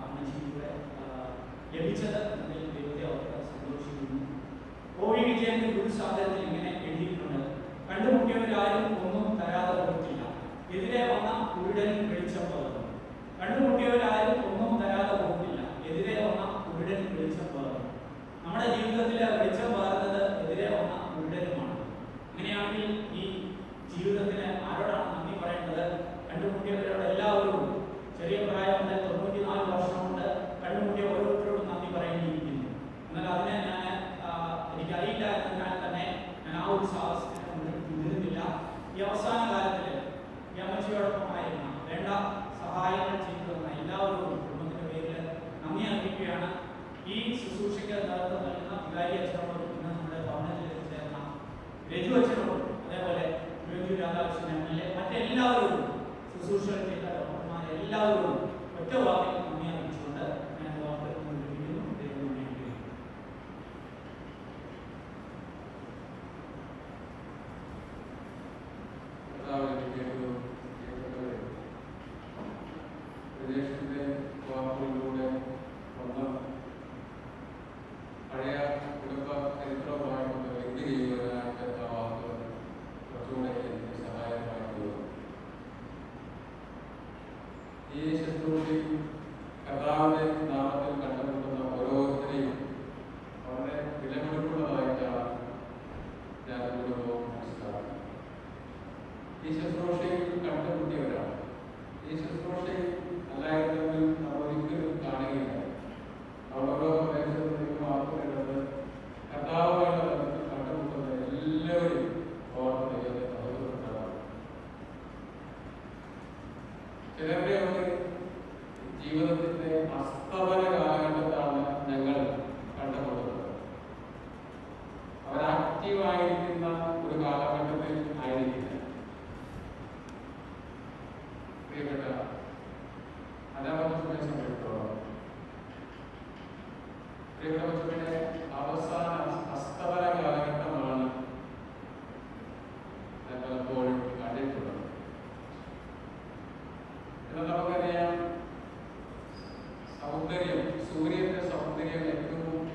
അമ്മച്ചിയുടെ ലഭിച്ചത് എന്നതിൽ ദൈവത്തെ അവർക്ക് സന്തോഷിക്കുന്നു. OV വിജയന്റെ ഗുരുസാധനത്തിൽ ഇങ്ങനെ എഴുതിയിട്ടുണ്ട്: കണ്ടുമുട്ടിയവരാരും ഒന്നും തരാതെ പോയിട്ടില്ല, എതിരെ വന്ന കുരുടനും വെളിച്ചം പകർന്നു. കണ്ടുമുട്ടിയവരാരും ഒന്നും തരാതെ പോയിട്ടില്ല, എതിരെ വന്ന കുരുടനും വെളിച്ചം പകർന്നു. നമ്മുടെ ജീവിതത്തിൽ വെളിച്ചം പകർന്നത് എതിരെ വന്ന കുരുടനുമാണ്. അങ്ങനെയാണെങ്കിൽ ഈ ജീവിതത്തിന് ആരോടാണ് നന്ദി പറയേണ്ടത്? കണ്ടുമുട്ടിയവരോട് എല്ലാവരോടും. ചെറിയ പ്രായം മുതൽ 94 വർഷം കൊണ്ട് കണ്ടുമുട്ടിയ ഓരോരുത്തരോടും നന്ദി പറയേണ്ടിയിരിക്കുന്നു. എന്നാൽ അതിനെ എനിക്കറിയില്ല എന്നതിനാൽ തന്നെ ഞാൻ ആ ഒരു സാഹസത്തിന് മുതിരുന്നില്ല. ഈ അവസാന കാലത്തിൽ ഈ അമ്മച്ചിയോടൊപ്പമായിരുന്ന വേണ്ട സഹായങ്ങൾ ചെയ്തു തന്ന എല്ലാവരോടും കുടുംബത്തിന്റെ പേരിൽ നന്ദി അറിയിക്കുകയാണ്. ഈ ശുശ്രൂഷയ്ക്ക് നേതൃത്വം നൽകുന്ന വികാരി അച്ഛനോടും ഇന്ന് നമ്മുടെ ഭവനത്തിൽ എത്തിച്ചേർന്ന രജു അച്ഛനോടും അതേപോലെ രാധാകൃഷ്ണൻ എം.എൽ.എ മറ്റെല്ലാവരോടും ശുശ്രൂഷകൾ ചെയ്ത ഡോക്ടർമാരെ എല്ലാവരോടും ഒറ്റ വാക്കിൽ നന്ദി അറിയിച്ചുകൊണ്ട് ഞാൻ വാക്കുകൾ കൊണ്ടിരിക്കുന്നു. ദൈവം അനുഗ്രഹിക്കട്ടെ. പ്രദേശത്തിന്റെ വാക്കുകളിലൂടെ വന്ന പഴയ കുടുംബ ചരിത്രവുമായിട്ട് ലിങ്ക് ചെയ്യുവാനായിട്ട് ആ വാക്കുകൾ കുറച്ചുകൂടെ എനിക്ക് സഹായകമായി തീർന്നു. ഈ ശുശ്രൂഷയും കർത്താവിന്റെ നാമത്തിൽ കണ്ടുമുട്ടുന്ന ഓരോരുത്തരെയും വളരെ വിലപിടിപ്പുള്ളതായിട്ടാണ് ഞാൻ കുടുംബവും മനസ്സിലാക്കുന്നത്. ഈ ശുശ്രൂഷയിൽ കണ്ടുമുട്ടിയവരാണ്. ഈ ശുശ്രൂഷയിൽ അല്ലായിരുന്നെങ്കിൽ നമ്മൾ ഒരിക്കലും കാണുകയില്ല. ഓരോ പ്രദേശത്തേക്ക് മാത്രമുള്ളത് കർത്താവുമായിട്ട് ബന്ധത്തിൽ കണ്ടുമുട്ടുന്ന എല്ലാവരും ഓർമ്മ ദൈവത്തെ മഹത്വപ്പെടുത്താറുണ്ട്. ചിലരുടെയൊക്കെ ജീവിതത്തിന്റെ അസ്തമന കാലഘട്ടത്താണ് ഞങ്ങൾ കണ്ടുമുട്ടുന്നത്. അവർ ആക്റ്റീവായിരിക്കുന്ന ഒരു കാലഘട്ടത്തിൽ ആയിരിക്കില്ല. പ്രിയപ്പെട്ട അനാമത്തെ സംബന്ധിച്ചിടത്തോളം പ്രിയപ്പെട്ടവരുടെ അവസാന അസ്തമന കാലഘട്ടമാണ് ഞാൻ പലപ്പോഴും കണ്ടിട്ടുള്ളത്. എന്നാൽ നമുക്കറിയാം, സൗന്ദര്യം, സൂര്യന്റെ സൗന്ദര്യം ഏറ്റവും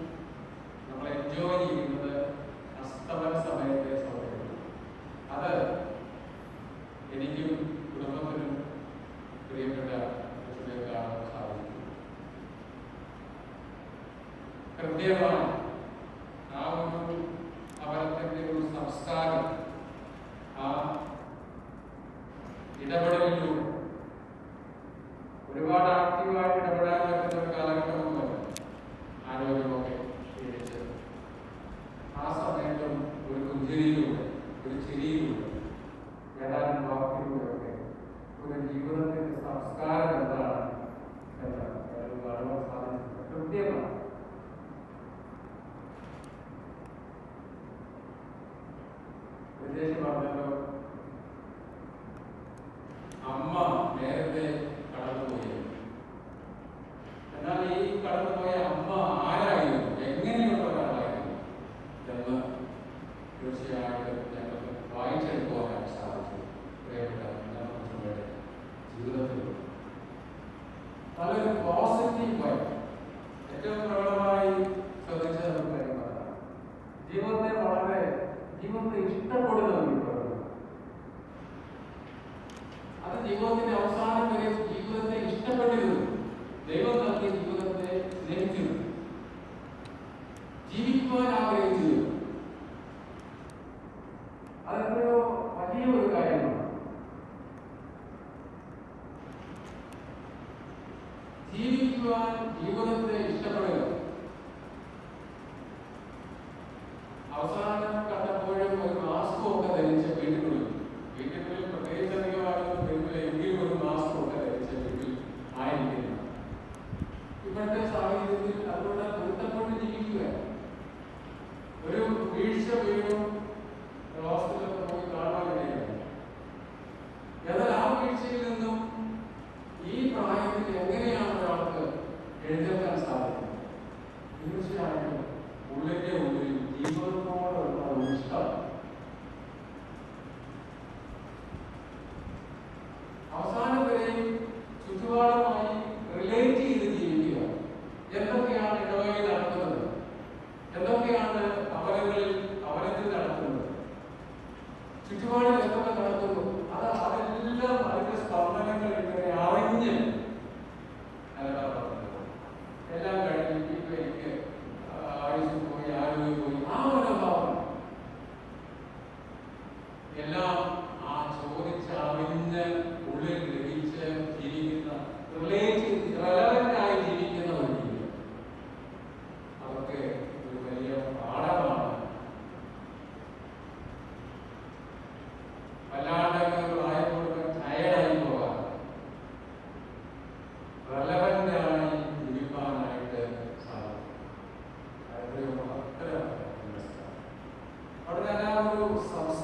നമ്മൾ എൻജോയ് ചെയ്യുന്നത് അസ്തമന സമയത്തെ സൗന്ദര്യം. അത് എനിക്കും കുടുംബത്തിനും പ്രിയപ്പെട്ട കാണാൻ സാധിക്കും. കൃത്യമായി ആ ഒരു അവരത്തിന്റെ ഒരു സംസ്കാരം, ആ ഇടപെടലിലൂടെ ഒരുപാട് ആക്റ്റീവായിട്ട് ഇടപെടാൻ പറ്റുന്ന ഒരു കാലഘട്ടമൊന്നുമല്ല. ആരോഗ്യമൊക്കെ ക്ഷീണിച്ച് ആ സമയത്തും ഒരു പുഞ്ചിരിയിലൂടെ, ഒരു ചിരിയിലൂടെ, ഏതാനും വാക്കിലൂടെയൊക്കെ ഒരു ജീവിതത്തിന്റെ സംസ്കാരം എന്താണ് എന്ന് അറിയാൻ സാധിക്കുന്നത് കൃത്യമാണ്. വിദേശ പറഞ്ഞല്ലോ, അമ്മ നേരത്തെ കടന്നുപോയി. എന്നാൽ ഈ കടന്നുപോയ അമ്മ ആരായിരുന്നു, എങ്ങനെയുള്ള ഒരാളായിരുന്നു എന്ന് തീർച്ചയായിട്ടും ഞങ്ങൾക്ക് വായിച്ചെടുക്കുവാനായി സാധിച്ചു. പ്രിയപ്പെട്ട ജീവിതത്തിൽ നല്ലൊരു പോസിറ്റീവ് വൈ ഏറ്റവും പ്രബലമായി ശ്രദ്ധിച്ച നമുക്ക് കാര്യമാണ്. ജീവിതത്തെ ഇഷ്ടപ്പെടുന്ന ഒരു പ്രവൃത്തി. അത് ജീവിതത്തിന്റെ അവസാനം വരെ ജീവിതത്തെ ഇഷ്ടപ്പെട്ടിരുന്നു. ദൈവം നൽകിയ ജീവിതത്തെ സ്നേഹിച്ചിരുന്നു, ജീവിക്കുവാൻ ആഗ്രഹിച്ചിരുന്നു. അതെത്രയോ വലിയ ഒരു കാര്യമാണ്. ജീവിക്കുവാൻ, ജീവിതത്തെ ഇഷ്ടപ്പെടുക. അവസാനം കണ്ടപ്പോഴും ഒരു മാസ്കും ഒക്കെ ധരിച്ച വീട്ടിനുള്ളിൽ പ്രത്യേകിച്ച് അധികമാകുന്ന എങ്കിലും ഒരു മാസ്കും ഒക്കെ ധരിച്ച വീട്ടിൽ ആയിരിക്കില്ല. ഇപ്പോഴത്തെ സാഹചര്യത്തിൽ അതുകൊണ്ട് പൊരുത്തപ്പെട്ട് ജീവിക്കുക. ഒരു വീഴ്ച വീഴും ഹോസ്പിറ്റലൊക്കെ പോയി കാണാൻ കഴിയില്ല. എന്നാൽ ആ വീഴ്ചയിൽ നിന്നും ഈ പ്രായത്തിൽ എങ്ങനെയാണ് ഒരാൾക്ക് എഴുന്നേൽക്കാൻ സാധിക്കുന്നത്? തീർച്ചയായിട്ടും ഉള്ളിന്റെ ഉള്ളിൽ ജീവിതത്തോടുള്ള ഒരു ഇഷ്ടം. അവസാനം വരെയും ചുറ്റുപാടുമായി റിലേറ്റ് ചെയ്ത് ജീവിക്കുക. എന്തൊക്കെയാണ് ഇടവകയിൽ നടക്കുന്നത്, എന്തൊക്കെയാണ് അവരത്തിൽ നടക്കുന്നത്, ചുറ്റുപാടിൽ എന്തൊക്കെ നടക്കുന്നു, അതെല്ലാം അതിന്റെ സ്പന്ദനങ്ങൾ ഇങ്ങനെ അറിഞ്ഞ് എല്ലാം കഴിഞ്ഞ് ഇപ്പൊ എനിക്ക് ആയുസ് പോയി, ആരോഗ്യം പോയി, ആ മനോഭാവം എല്ലാം ആ ചോദിച്ചറിഞ്ഞ് ഉള്ളിൽ ഗ്രഹിച്ച് ജീവിക്കുന്ന, റെലവന്റായി ജീവിക്കുന്ന ഒരു ജീവിതം. അതൊക്കെ ഒരു വലിയ പാഠമാണ്. വല്ലാണ്ട് പ്രായം കൊടുക്കാൻ ടയർഡായി പോകാം.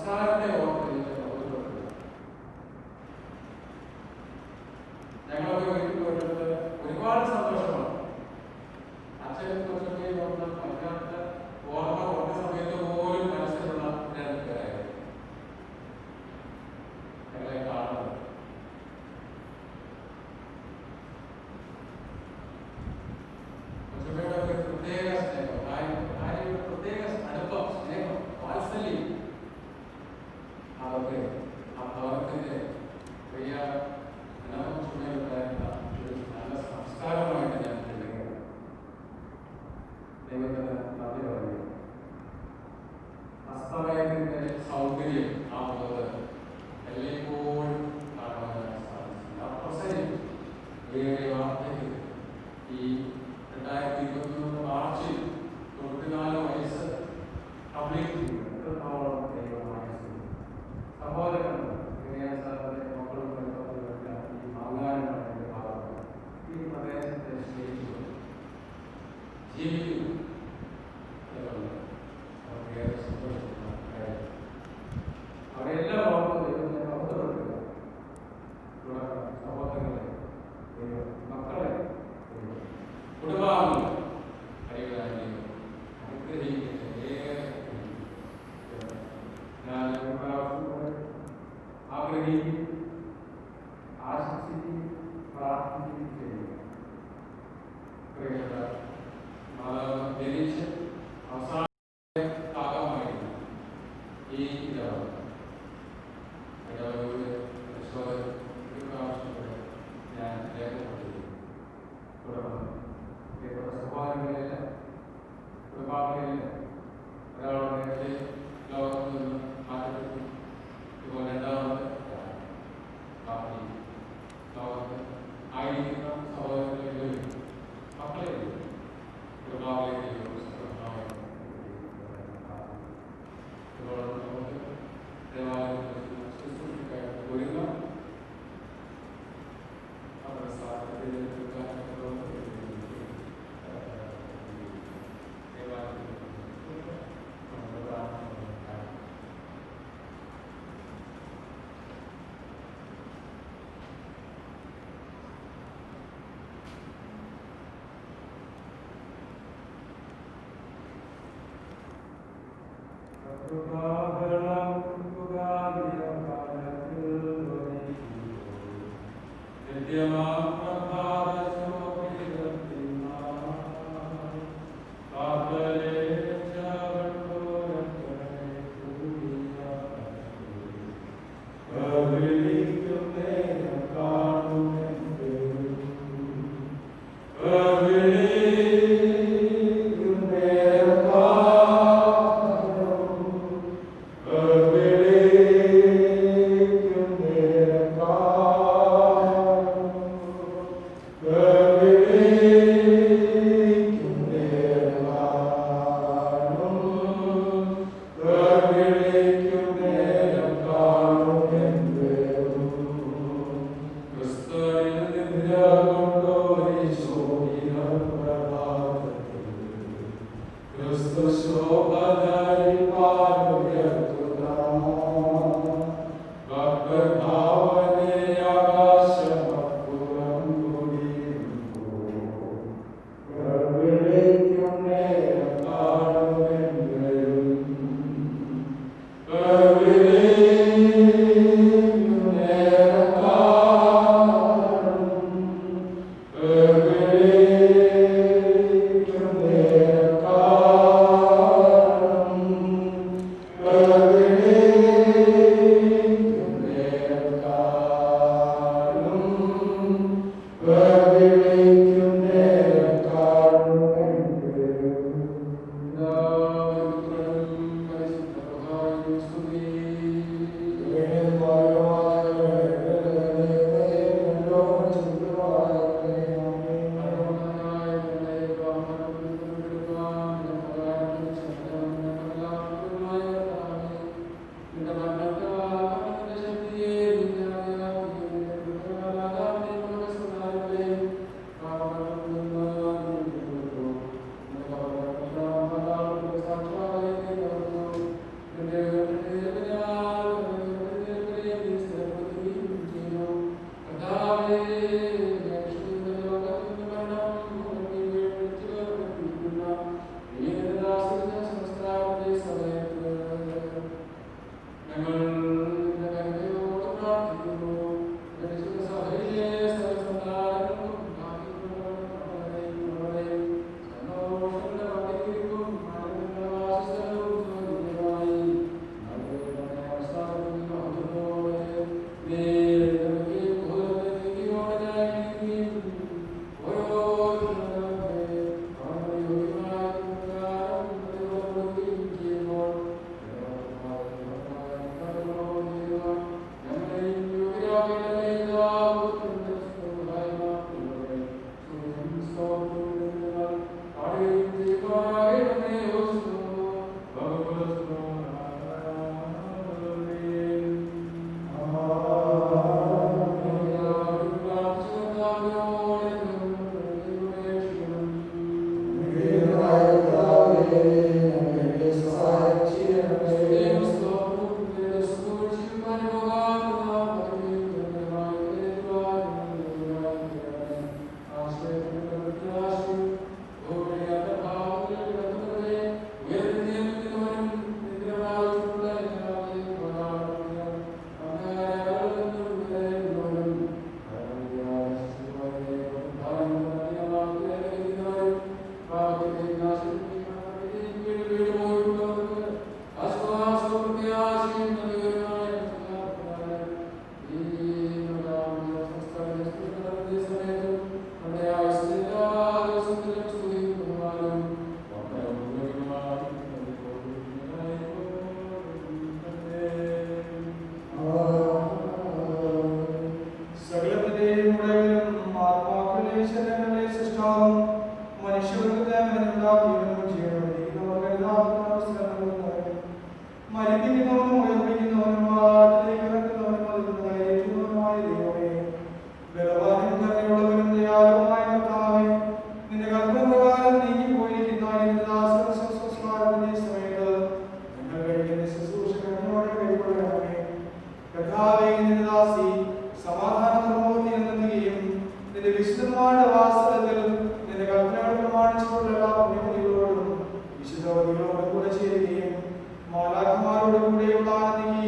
സംസ്കാരത്തെ ഓർത്ത് കൗതുകപ്പെടുക. ഞങ്ങളൊക്കെ വീട്ടിൽ പോയിട്ട് ഒരുപാട് സന്തോഷമാണ്. അച്ഛനെ കുറിച്ചൊക്കെ ഓർത്ത് മലയാളത്തെ ഓർമ്മ കുറഞ്ഞ സമയത്ത് പോലും മനസ്സിലുള്ള രണ്ട് പേരായിരുന്നു ഞങ്ങളെ കാണുന്നത്. കൊച്ചുമ്മയുടെ ഒരു പ്രത്യേക സ്നേഹം, ഭാര്യയുടെ പ്രത്യേക അടുപ്പം, സ്നേഹം, വാത്സല്യം, അതൊക്കെ ആ ഭവനത്തിന്റെ പ്രിയ കൊച്ചുമ്മയുണ്ടായിരുന്ന ഒരു നല്ല സംസ്കാരമായിട്ട് ഞാൻ ചിന്തിക്കുകയാണ്. ദൈവത്തിന് നന്ദി പറയുന്നു. അസ്തമയത്തിന്റെ സൗന്ദര്യം ആ മുഖത്ത് എല്ലായ്പ്പോഴും കാണുവാൻ സാധിച്ചു. ആ പ്രസരിച്ചു ഏറെ വാർത്തയ്ക്ക് ഈ 2023 മാർച്ചിൽ 94 വയസ്സ് കംപ്ലീറ്റ് ചെയ്തു. എത്രത്തോളം ദൈവമായ സഹോദരൻ മക്കളും ഈ മാങ്ങാനങ്ങളുടെ ഭാഗത്ത് ഈ പ്രദേശത്തെ സ്നേഹിച്ചു ജീവിക്കുന്നു എന്നുള്ളത് അവർക്ക് സന്തോഷിക്കുന്ന കാര്യം. അവരെല്ലാം ഓർമ്മ ദൈവത്തെ പുറത്തുകൊടുക്കുക. സഹോദരങ്ങളെ, മക്കളെ, കുടുംബാംഗങ്ങളെ അനുഗ്രഹിക്കട്ടെ. ഞാൻ ആഗ്രഹിക്കും, ആശംസിക്കും, പ്രാർത്ഥിക്കുകയും ചെയ്യുന്നു. പ്രിയപ്പെട്ട മാതാവ് ജനിച്ച് അവസാന ഭാഗമായിരുന്നു ഈ ഇടവക. ഞാൻ രേഖപ്പെടുത്തിയിരുന്നു. തുടർന്ന് പ്രിയപ്പെട്ട സഹോദരങ്ങളിലെ കുടുംബാംഗങ്ങളിലെ ഒരാളുടെ നേരത്തെ ലോകത്ത് നിന്ന് മാറ്റപ്പെട്ടു. ഇപ്പോൾ രണ്ടാമത് ബാക്കി ലോകത്ത് ആയിരിക്കുന്ന സഹോദരങ്ങളിലും മക്കളെ കുടുംബാംഗങ്ങളിലേക്ക് നമുക്ക് ദേവാലയത്തിൽ ശുശ്രൂഷയ്ക്കായിട്ട് ഒരുങ്ങാം. അവരുടെ സാഹചര്യത്തിൽ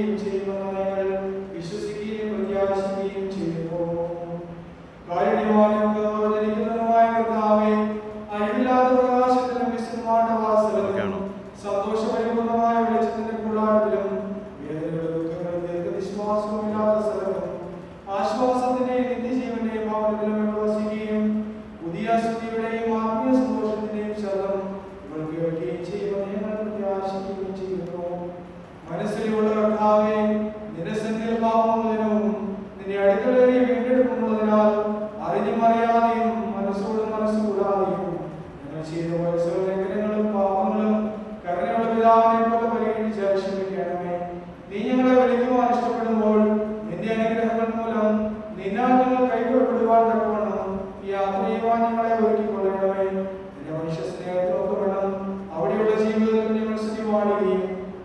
പ്രാപിക്കുകയും ചെയ്യുമെന്ന് ഞങ്ങൾ വിശ്വസിക്കുകയും പ്രത്യാശിക്കുകയും ചെയ്യുന്നു. കാരുണ്യവാനും ജനിക്കുന്നതുമായ കർത്താവേ, അഴിവില്ലാത്ത പ്രകാശത്തിലും വിശുദ്ധമായ വാസത്തിലും സന്തോഷപരിപൂർണമായ വെളിച്ചത്തിന്റെ കൂടാരത്തിലും വേദനകളും ദുഃഖങ്ങളും ദീർഘനിശ്വാസവും ഇല്ലാത്ത സ്ഥലത്തും ആശ്വാസത്തിന്റെയും നിത്യജീവന്റെയും ഭവനത്തിലും വസിക്കുകയും പുതിയ സ്തുതിയുടെയും ആത്മീയ സന്തോഷത്തിന്റെയും ശബ്ദം ഇവൾ കേൾക്കുകയും ചെയ്യുമെന്ന് ഞങ്ങൾ പ്രത്യാശിക്കുകയും ചെയ്യുന്നു. മനസ്സിലുള്ള കർത്താവേ, നിന്റെ സന്നിധിയിൽ പാപമുള്ളതിനും നിന്റെ അടുക്കളേറിയ വീണ്ടെടുപ്പുള്ളതിനാൽ അറിഞ്ഞും അറിയാതെയും മനസ്സുകൂടാതെയും ഞങ്ങൾ ചെയ്ത വത്സരങ്ങളും പാപങ്ങളും കരുണയുള്ള പിതാവിനെ പോലെ പരിഗണിച്ച് ക്ഷമിക്കണമേ. നീ ഞങ്ങളെ വിളിക്കുവാൻ ഇഷ്ടപ്പെടുമ്പോൾ നിന്റെ അനുഗ്രഹങ്ങൾ മൂലം നിന്നാൽ ഞങ്ങൾ കൈകൊള്ളപ്പെടുവാൻ തക്കവണ്ണം ഈ യാത്ര ചെയ്യുവാൻ ഞങ്ങളെ ഒരുക്കിക്കൊള്ളണമേ. നിന്റെ മനുഷ്യ സ്നേഹത്തിനൊക്കെ വേണം അവിടെയുള്ള ജീവിതത്തിൽ ഞങ്ങൾ സ്തുതി പാടുകയും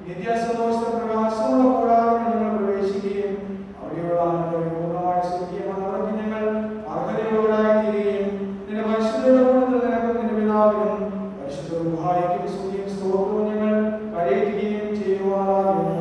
നിത്യസന്തോഷ പ്രകാശമുള്ള കൂടാരങ്ങൾ ഞങ്ങൾ പ്രവേശിക്കുകയും അവിടെയുള്ള ആനന്ദപൂർണ്ണമായ സുഖിയമെന്നവർക്ക് ഞങ്ങൾ അർഹതയുള്ളവരായിത്തീരുകയും നിന്റെ പരിശുദ്ധയുടെ കൂടുതൽ നിനക്കും നിന്റെ പിതാവിനും പരിശുദ്ധ ഗുഹായിക്കും സ്തുതിയും സ്തോത്രവും ഞങ്ങൾ കരയുകയും ചെയ്യുവാനാകുന്നു.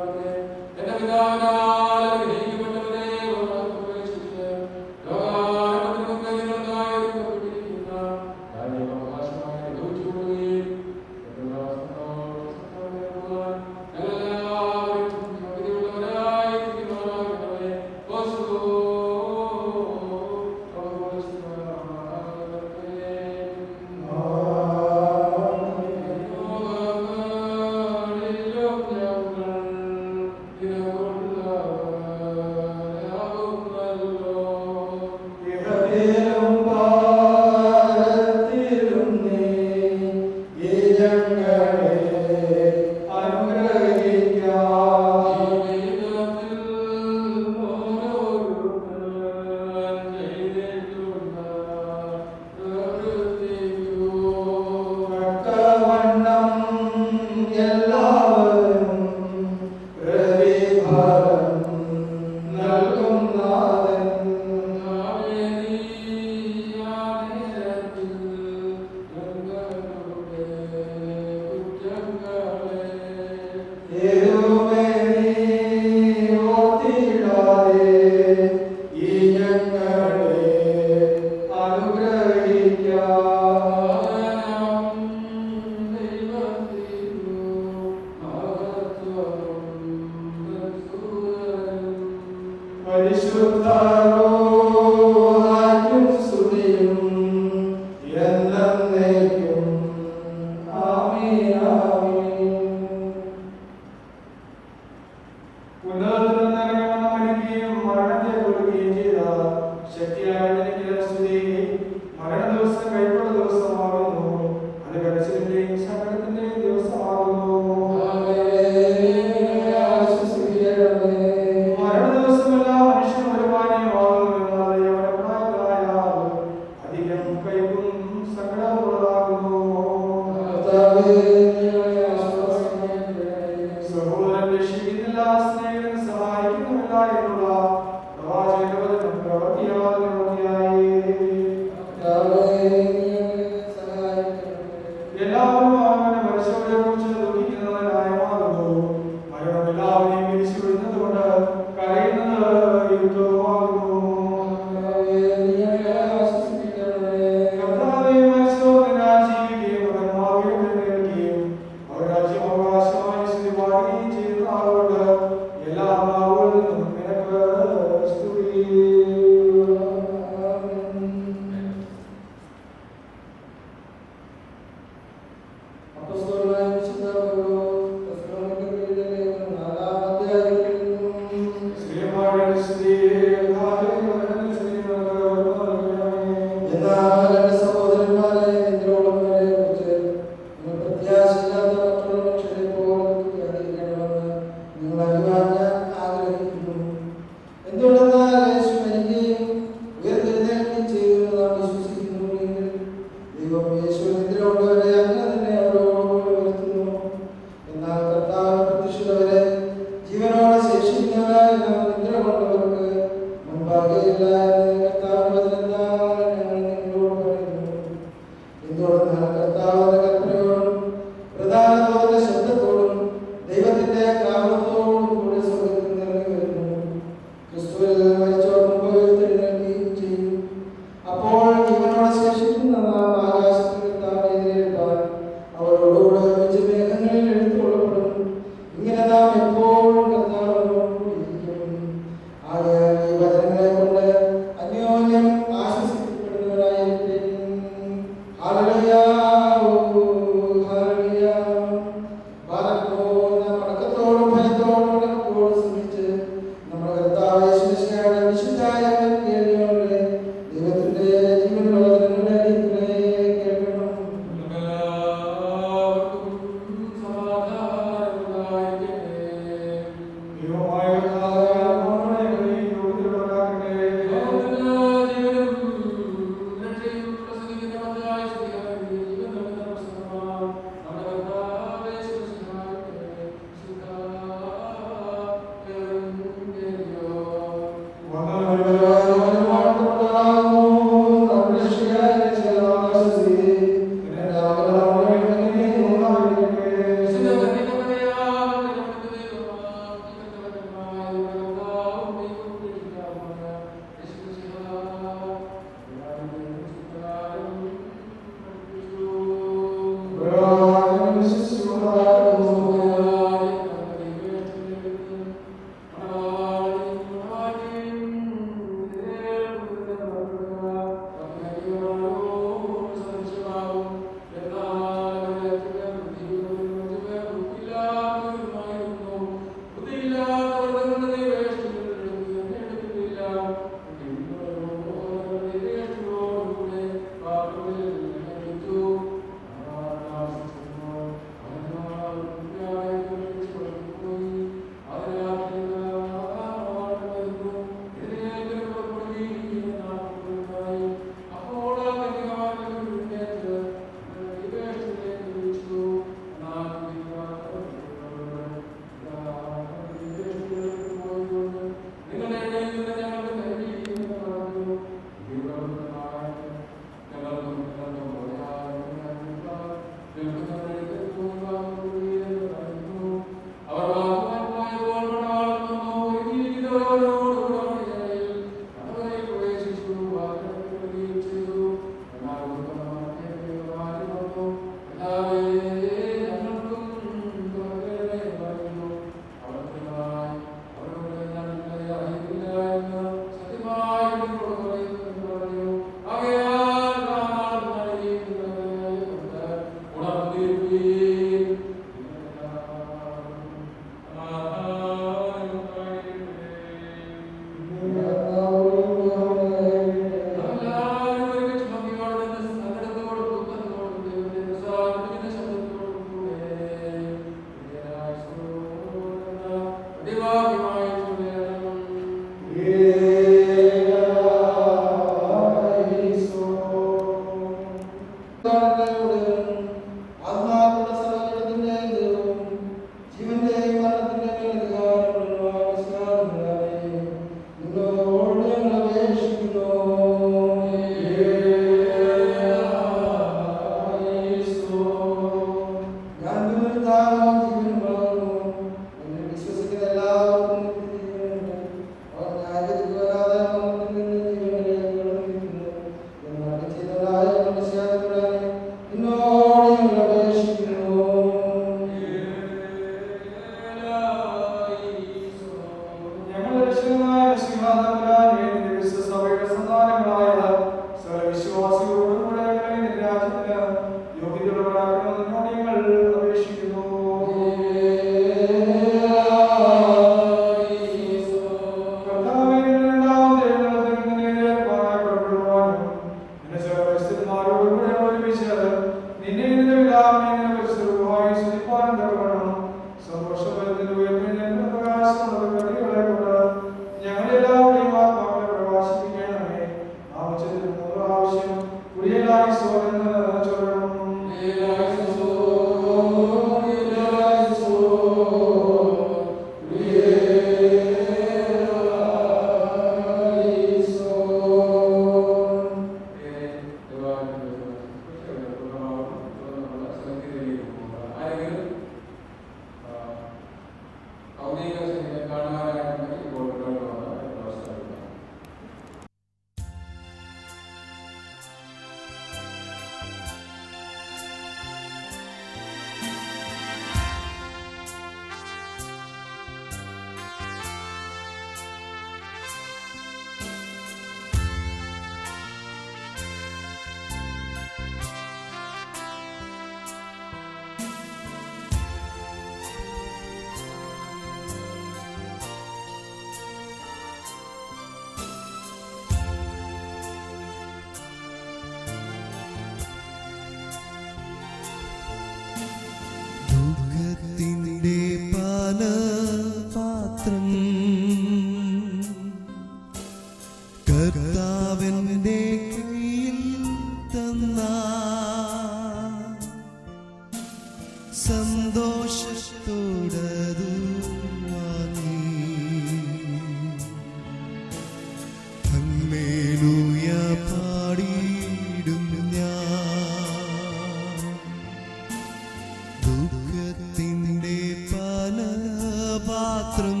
പാത്രം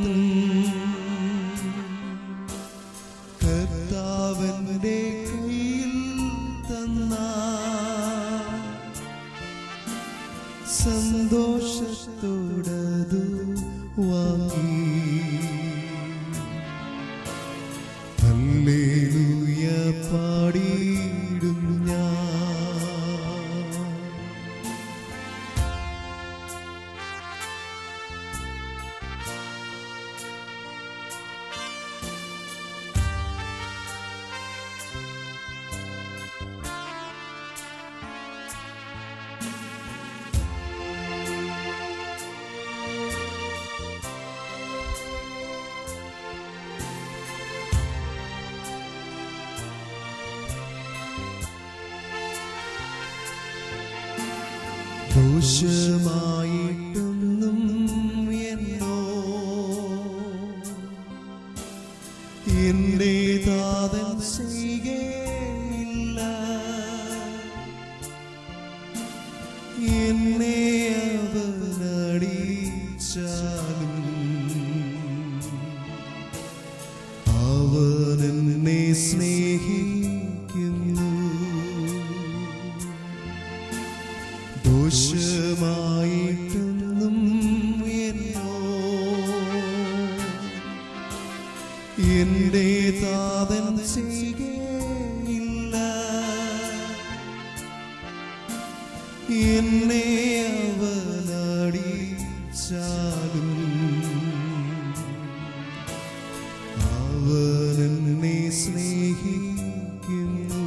കർത്താവന്റെ കയ്യിൽ തന്ന സന്തോഷത്തോടതു വാങ്ങി ഹല്ലേലൂയ പാടിയിടും ഞാൻ. ദോഷമായിട്ടൊന്നും എന്നോ എന്റെ താതൻ ചെയ്യുകയില്ല. എന്നെ അവനടിച്ചാലും അവനെന്നെ സ്നേഹിക്കുന്നു. ദോഷമായിട്ടൊന്നും എന്നോ എന്റെ താതൻ ചെയ്യുകയില്ല. എന്നെ അവനടിച്ചാലും അവനെന്നെ സ്നേഹിക്കുന്നു.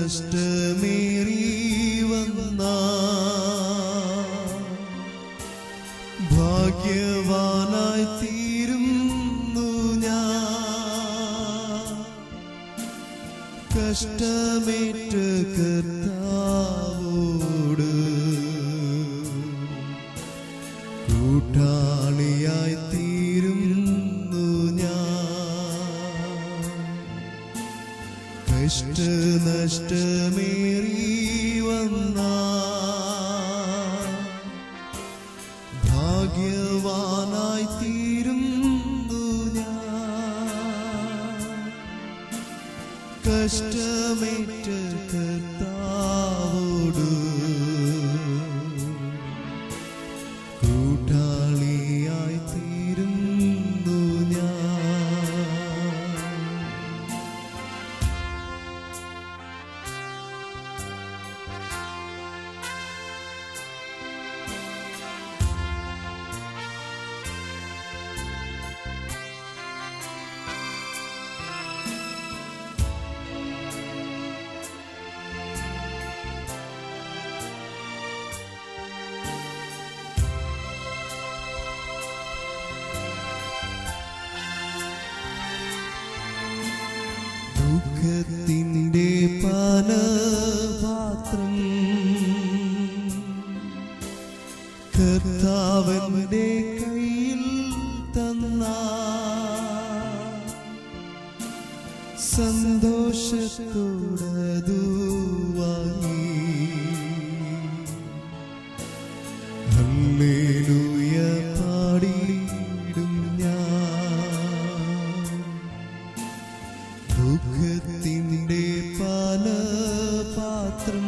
കഷ്ടനഷ്ടമേറി വന്ന ഭാഗ്യവാനായി തീരുന്നു ഞാൻ. കഷ്ടമേറ്റ കർത്താവോട് കൂട്ടാളിയായി തീരുന്നു ഞാൻ. കഷ്ടനഷ്ടമേറി വന്ന ഭാഗ്യവാനായി തീരുന്നു ഞാൻ. കഷ്ടമേറ്റ കർത്താവോട് കൂട്ടാളിയായി തീരുന്നു ഞാൻ. ദുഃഖത്തിൻ്റെ പാനപാത്രം കർത്താവന്റെ കയ്യിൽ തന്ന സന്തോഷത്തോടതു വാങ്ങി ഹല്ലേലൂയ പാടിയിടും ഞാൻ. ദുഃഖത്തിൻ്റെ പാനപാത്രം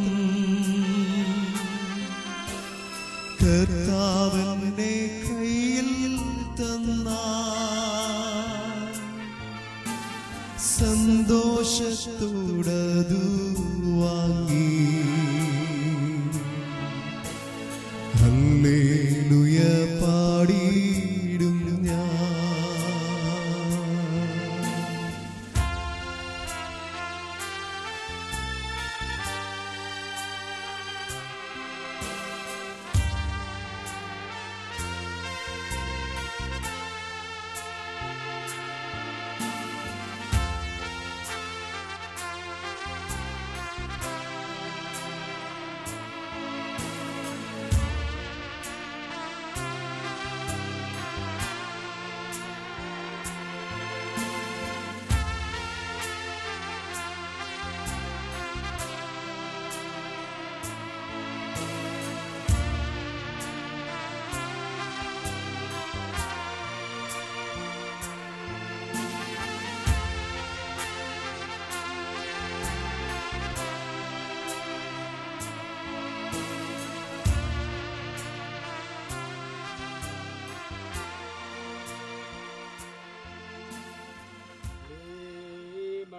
കർത്താവന്റെ കയ്യിൽ തന്ന സന്തോഷത്തോടതു വാങ്ങി ഹല്ലേലൂയ പാടിയിടും ഞാൻ.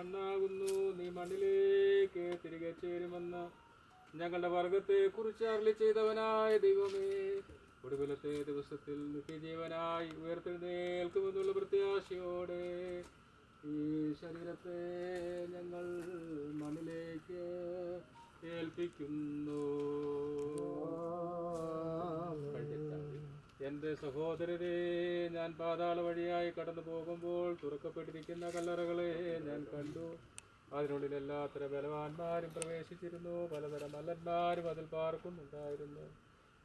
മണ്ണാകുന്നു, നീ മണ്ണിലേക്ക് തിരികെ ചേരുമെന്ന് ഞങ്ങളുടെ വർഗത്തെ കുറിച്ച് അരുളി ചെയ്തവനായ ദൈവമേ, ഒടുവിലത്തെ ദിവസത്തിൽ നിത്യജീവനായി ഉയർത്തെഴുന്നേൽക്കുമെന്നുള്ള പ്രത്യാശയോടെ ഈ ശരീരത്തെ ഞങ്ങൾ മണ്ണിലേക്ക് ഏൽപ്പിക്കുന്നു. എൻ്റെ സഹോദരരെ, ഞാൻ പാതാള വഴിയായി കടന്നു പോകുമ്പോൾ തുറക്കപ്പെട്ടിരിക്കുന്ന കല്ലറകളെ ഞാൻ കണ്ടു. അതിനുള്ളിൽ എല്ലാത്തരം ബലവാന്മാരും പ്രവേശിച്ചിരുന്നു, പലതരം മല്ലന്മാരും അതിൽ പാർക്കുന്നുണ്ടായിരുന്നു.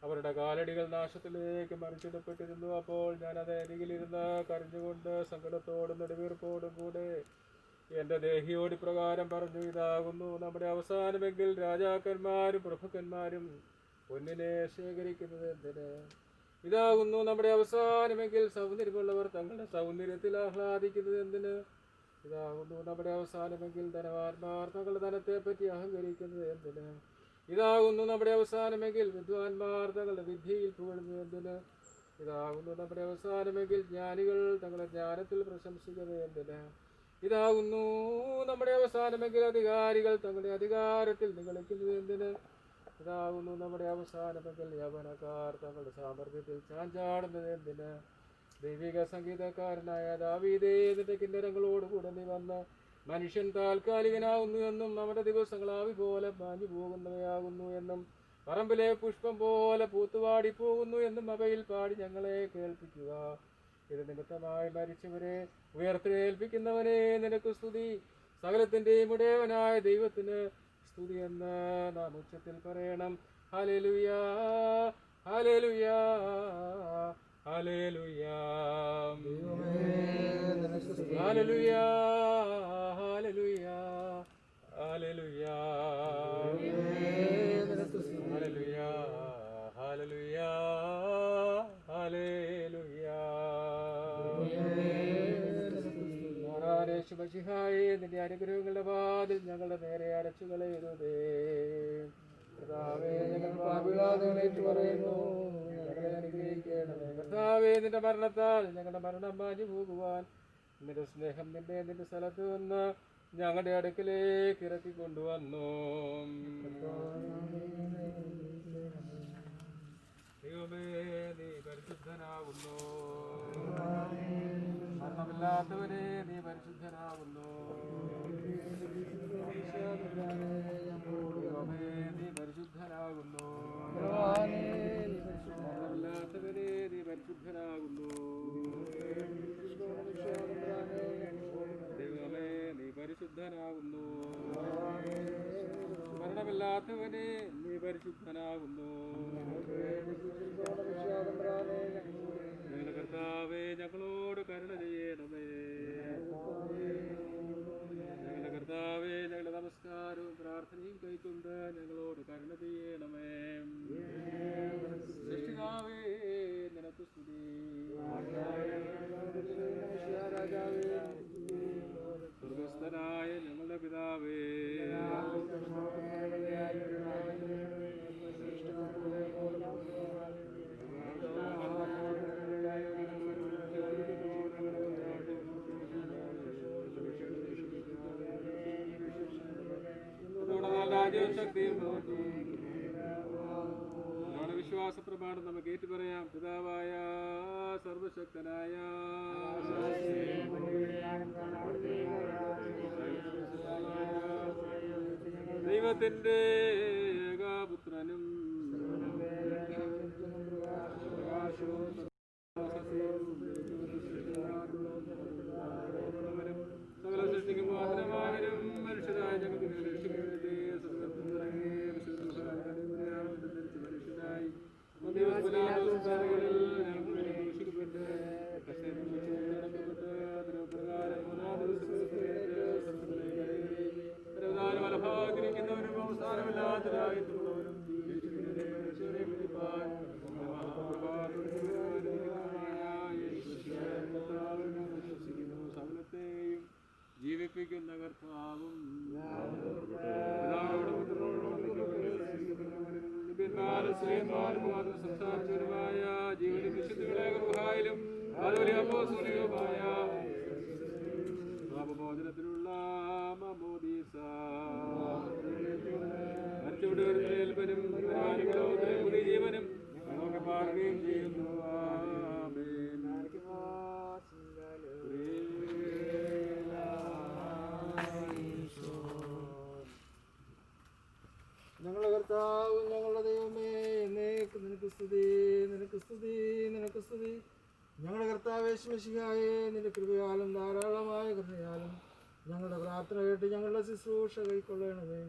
അവരുടെ കാലടികൾ നാശത്തിലേക്ക് മറിച്ചിടപ്പെട്ടിരുന്നു. അപ്പോൾ ഞാൻ അത് അരികിലിരുന്ന് കരഞ്ഞുകൊണ്ട് സങ്കടത്തോടും നെടുവീർപ്പോടും കൂടെ എൻ്റെ ദേഹിയോട് പ്രകാരം പറഞ്ഞു, ഇതാകുന്നു നമ്മുടെ അവസാനമെങ്കിൽ രാജാക്കന്മാരും പ്രഭുക്കന്മാരും പൊന്നിനെ ശേഖരിക്കുന്നത് എന്തിന്? ഇതാകുന്നു നമ്മുടെ അവസാനമെങ്കിൽ സൗന്ദര്യമുള്ളവർ തങ്ങളുടെ സൗന്ദര്യത്തിൽ ആഹ്ലാദിക്കുന്നത് എന്തിന്? ഇതാകുന്നു നമ്മുടെ അവസാനമെങ്കിൽ ധനവാന്മാർ തങ്ങളുടെ ധനത്തെപ്പറ്റി അഹങ്കരിക്കുന്നത് എന്തിന്? ഇതാകുന്നു നമ്മുടെ അവസാനമെങ്കിൽ വിദ്വാൻമാർ തങ്ങളുടെ വിദ്യയിൽ പുകഴുന്നത് എന്തിന്? ഇതാകുന്നു നമ്മുടെ അവസാനമെങ്കിൽ ജ്ഞാനികൾ തങ്ങളുടെ ജ്ഞാനത്തിൽ പ്രശംസിക്കുന്നത് എന്തിന്? ഇതാകുന്നു നമ്മുടെ അവസാനമെങ്കിൽ അധികാരികൾ തങ്ങളുടെ അധികാരത്തിൽ നിഗളിക്കുന്നത് എന്തിന്? ഇതാകുന്നു നമ്മുടെ അവസാനമെങ്കിൽ യൗവനക്കാർ തങ്ങളുടെ സാമർഥ്യത്തിൽ ചാഞ്ചാടുന്നത് എന്തിന്? ദൈവിക സംഗീതക്കാരനായ ദാവീദേ, നിന്റെ കിന്നരങ്ങളോടുകൂടെ നീ വന്ന് മനുഷ്യൻ താൽക്കാലികനാകുന്നു എന്നും നമ്മുടെ ദിവസങ്ങൾ ആവി പോലെ മാഞ്ഞു പോകുന്നവയാകുന്നു എന്നും പറമ്പിലെ പുഷ്പം പോലെ പൂത്തുവാടി പോകുന്നു എന്നും അവയിൽ പാടി ഞങ്ങളെ കേൾപ്പിക്കുക. ഇത് നിമിത്തമായി മരിച്ചവരെ ഉയർത്തെഴുന്നേൽപ്പിക്കുന്നവനെ നിനക്ക് സ്തുതി. സകലത്തിൻ്റെയും ഉടയവനായ ദൈവത്തിന് സ്തുതി എന്ന് നാം ഉച്ചത്തിൽ പറയണം. ഹല്ലേലൂയാ, ഹല്ലേലൂയാ, ഹല്ലേലൂയാ, ഹല്ലേലൂയാ, ഹല്ലേലൂയാ, ഹല്ലേലൂയാ, ഹല്ലേലൂയാ, ഹല്ലേലൂയാ, ഹല്ലേലൂയാ. യേശുമശിഹായേ, നിന്റെ അനുഗ്രഹങ്ങളുടെ വാതിൽ ഞങ്ങളുടെ നേരെ അടച്ചു കളയരുതേ. കർത്താവേ, ഞങ്ങൾ പാപികളാണെന്ന് പറയുന്നു, ഞങ്ങളെ അനുഗ്രഹിക്കണമേ. കർത്താവേ, നിന്റെ മരണത്താൽ ഞങ്ങളുടെ മരണം മാഞ്ഞു പോകുവാൻ നിന്റെ സ്നേഹം നിന്റെ സ്ഥലത്ത് നിന്ന് ഞങ്ങളുടെ അടുക്കലേക്ക് ഇറക്കി കൊണ്ടുവന്നു. ദൈവമേ, നീ പരിശുദ്ധനാകുന്നു. മരണമില്ലാത്തവനെ നീ പരിശുദ്ധനാകുന്നു. ദൈവമേ, നീ പരിശുദ്ധനാകുന്നു. മരണമില്ലാത്തവനെ നീ പരിശുദ്ധനാകുന്നു. ദൈവമേ, നീ പരിശുദ്ധനാകുന്നു. മരണമില്ലാത്തവനെ നീ പരിശുദ്ധനാകുന്നു. ഞങ്ങളുടെ കർത്താവേ, ഞങ്ങളോട് കരുണ ചെയ്യണമേ. ഞങ്ങളുടെ കർത്താവേ, ഞങ്ങളുടെ നമസ്കാരവും പ്രാർത്ഥനയും കൈക്കൊണ്ട് ഞങ്ങളോട് കരുണ ചെയ്യണമേ. സൃഷ്ടിതാവേ, നിനക്ക് സ്തുതി. രാജാവേ, സ്വർഗസ്ഥനായ ഞങ്ങളുടെ പിതാവേ, ശക്തിയും വിശ്വാസ പ്രമാണം നമുക്ക് ഏറ്റു പറയാം. പിതാവായ സർവശക്തനായ ദൈവത്തിന്റെ ഏകപുത്രനും സകല സൃഷ്ടിക്കും മാത്രമാകരും മനുഷ്യരായ ജഗത്തിന് രക്ഷിക്കട്ടെ. മനുഷ്യനായി ദൂഷിക്കപ്പെട്ട് ഫലഭാഗിരിക്കുന്നവരും അവസാനമില്ലാത്തതായിട്ടുള്ളവരും സകലത്തെയും ജീവിപ്പിക്കുന്ന കർത്താവും സംസാരിച്ചവരുമായ ജീവനും വിശുദ്ധികളെ ഗൃഹായാലും അതുപോലെ അപ്പോസ്തലികവുമായ പാപമോചനത്തിനുള്ള നിനക്ക് സ്തുതി, നിനക്ക് സ്തുതി, നിനക്ക് സ്തുതി. ഞങ്ങളുടെ കർത്താവേ മിശിഹായേ, നിന്റെ കൃപയാലും ധാരാളമായ കൃപയാലും ഞങ്ങളുടെ പ്രാർത്ഥന കേട്ട് ഞങ്ങളുടെ ശുശ്രൂഷ കൈക്കൊള്ളണമേ.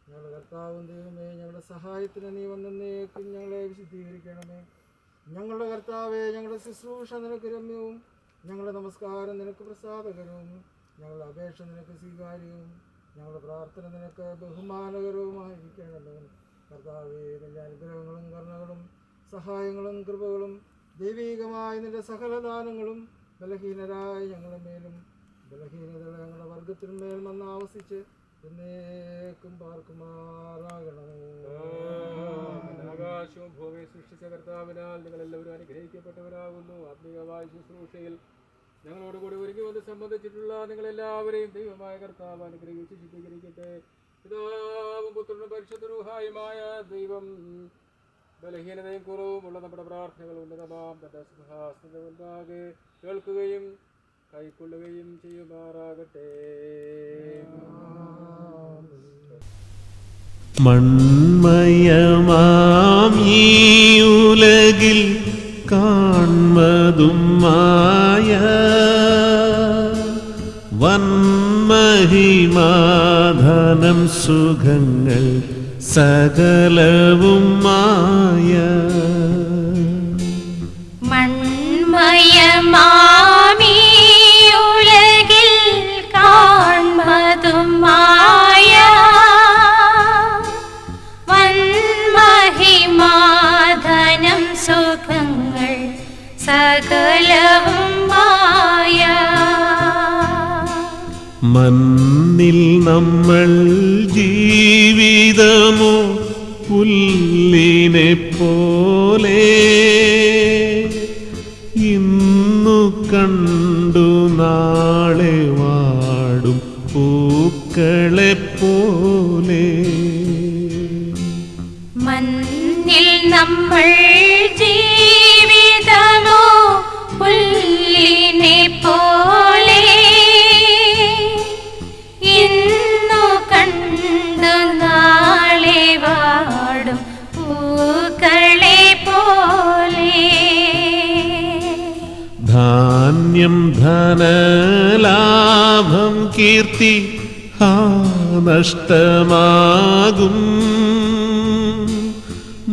ഞങ്ങളുടെ കർത്താവും ദൈവമേ, ഞങ്ങളുടെ സഹായത്തിന് നീ വന്നേക്കും ഞങ്ങളെ വിശുദ്ധീകരിക്കണമേ. ഞങ്ങളുടെ കർത്താവേ, ഞങ്ങളുടെ ശുശ്രൂഷ നിനക്ക് രമ്യവും ഞങ്ങളുടെ നമസ്കാരം നിനക്ക് പ്രസാദകരവും ഞങ്ങളുടെ അപേക്ഷ നിനക്ക് സ്വീകാര്യവും ഞങ്ങളുടെ പ്രാർത്ഥന നിനക്ക് ബഹുമാനകരവുമായിരിക്കണമേ. കർത്താവേ, നിന്റെ അനുഗ്രഹങ്ങളും കരുണകളും സഹായങ്ങളും കൃപകളും ദൈവീകമായ നിന്റെ സകല ദാനങ്ങളും ബലഹീനരായ ഞങ്ങളുടെ മേലും ബലഹീനതകൾ ഞങ്ങളുടെ വർഗത്തിന്മേൽ വന്ന് ആവസിച്ച് എന്നേക്കും പാർക്കുമാറാകണമേ. ആകാശവും ഭൂമിയും സൃഷ്ടിച്ച കർത്താവിനാൽ നിങ്ങളെല്ലാവരും അനുഗ്രഹിക്കപ്പെട്ടവരാകുന്നു. ആത്മീയമായ ശുശ്രൂഷയിൽ ഞങ്ങളോടുകൂടി ഒരുങ്ങി വന്ന് സംബന്ധിച്ചിട്ടുള്ള നിങ്ങളെല്ലാവരെയും ദൈവമായ കർത്താവ് അനുഗ്രഹിച്ച് ശുദ്ധീകരിക്കട്ടെ. പിതാവും പുത്രനും പരിശുദ്ധ റൂഹായുമായ ദൈവം ബലഹീനതയും കുറവുമുള്ള നമ്മുടെ പ്രാർത്ഥനകൾ ഉന്നതമാം തന്റെ സിംഹാസനത്തിന്റെ മുൻപാകെ കേൾക്കുകയും കൈക്കൊള്ളുകയും ചെയ്യുമാറാകട്ടെ. മൺമയമാം ഈ ഉലകിൽ കാൺമതും മായ വന്മഹിമാധനം സുഖങ്ങൾ സകലവും മായ. മൺമയമാമീ ഉലകിൽ കാൺമതും മായ വന്മഹിമാധനം സുഖങ്ങൾ സകലവും മായ. മണ്ണിൽ നമ്മൾ ജീവിതമോ പുല്ലിനെ പോലെ ഇന്നു കണ്ടു നാളെ വാടും പൂക്കളെ പോലെ. മണ്ണിൽ നമ്മൾ ജീവിതമോ പുല്ലിനെ പോലെ ഇന്നു കണ്ടു നാളെ വാടും പൂക്കളെ പോലെ. ധാന്യം ധനലാഭം കീർത്തി നഷ്ടമാകും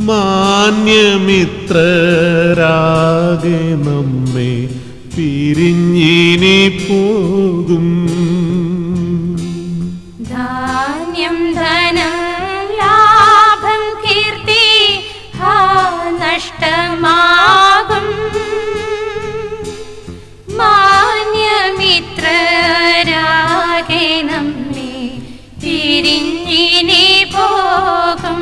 മാന്യമിത്രരാകെ നമ്മെ പിരിഞ്ഞിനി പോകും. ധാന്യം ധനം ലാഭം കീർത്തി നഷ്ടമാകും മാന്യമിത്രരാകെ നമ്മെ പിരിഞ്ഞിനി പോകും.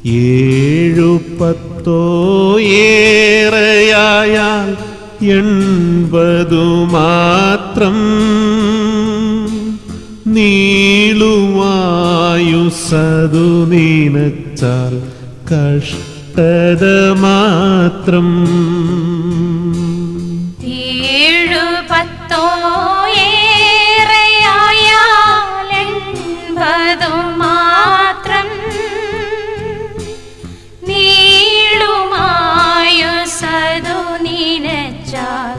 7-10 ഏറെയായാൽ 80 മാത്രം നീളുവായുസതു നീനച്ചാൽ കഷ്ടത മാത്രം. 7-10 ഏറെയായാൽ 80 മാത്രം നീളുമായുസതു നീനച്ചാൽ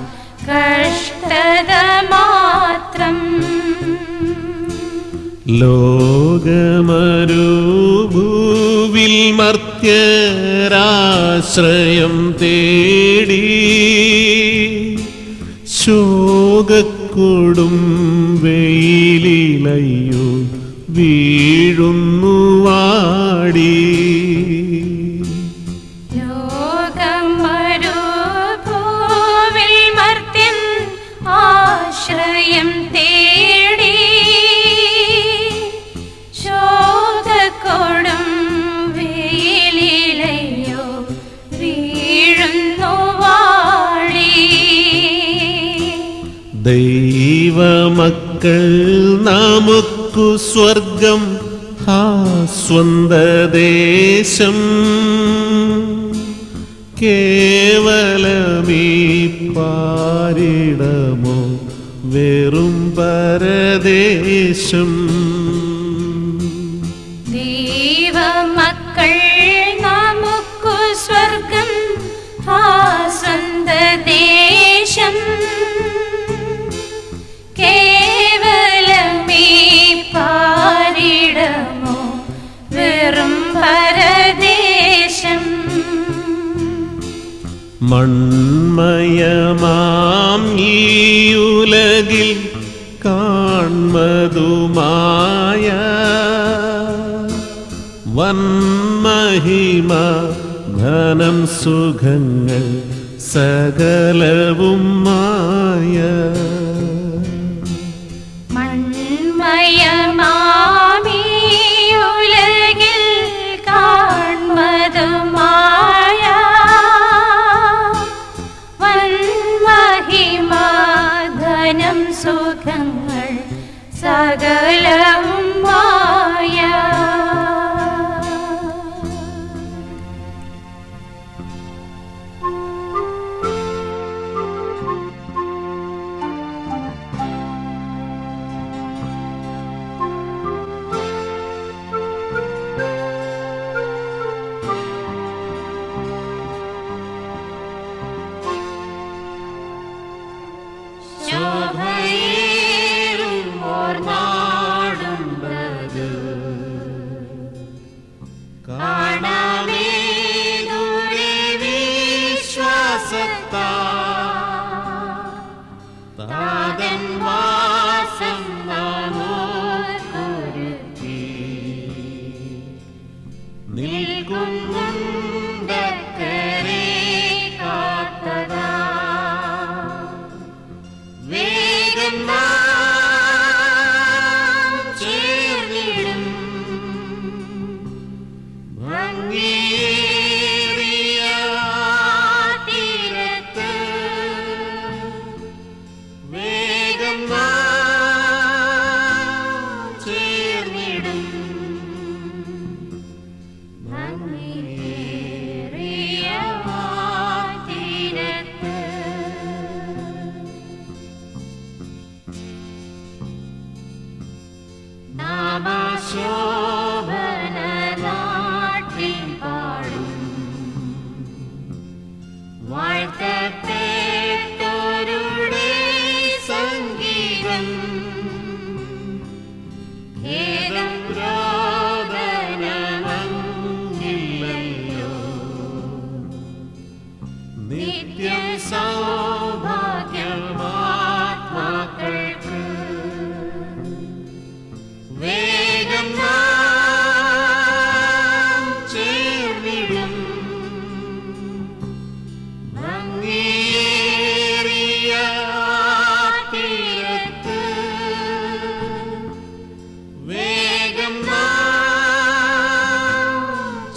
കഷ്ടത മാത്രം. ലോകമരുഭൂവിൽ മർത്യരാശ്രയം തേടി ശോകക്കൊടും വെയിലിലയ്യോ വീഴുന്നു വാടി. ലോകമരുഭൂവിൽ മർത്യൻ ആശ്രയം തേടി ശോകക്കൊടും വെയിലിലയ്യോ വീഴുന്നു വാടി. ദൈവമക്കൾ നമുക്കു സ്വർഗം സ്വന്തദേശം കേവലമീ പാരിടമോ വെറും പരദേശം. ദൈവമക്കൾ മൺമയമാം ഈയുലകിൽ കാൺമതുമായ വന്മഹിമ ധനം സുഖങ്ങൾ സകലവും മായ. മൺമയമാമിയുലകിൽ കാൺമതുമായ വന്മഹിമ ധനം സുഖങ്ങൾ സകലവും മായ.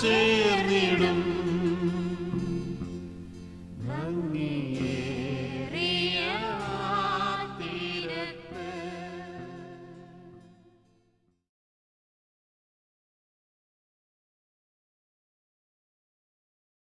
ചേർന്നിടും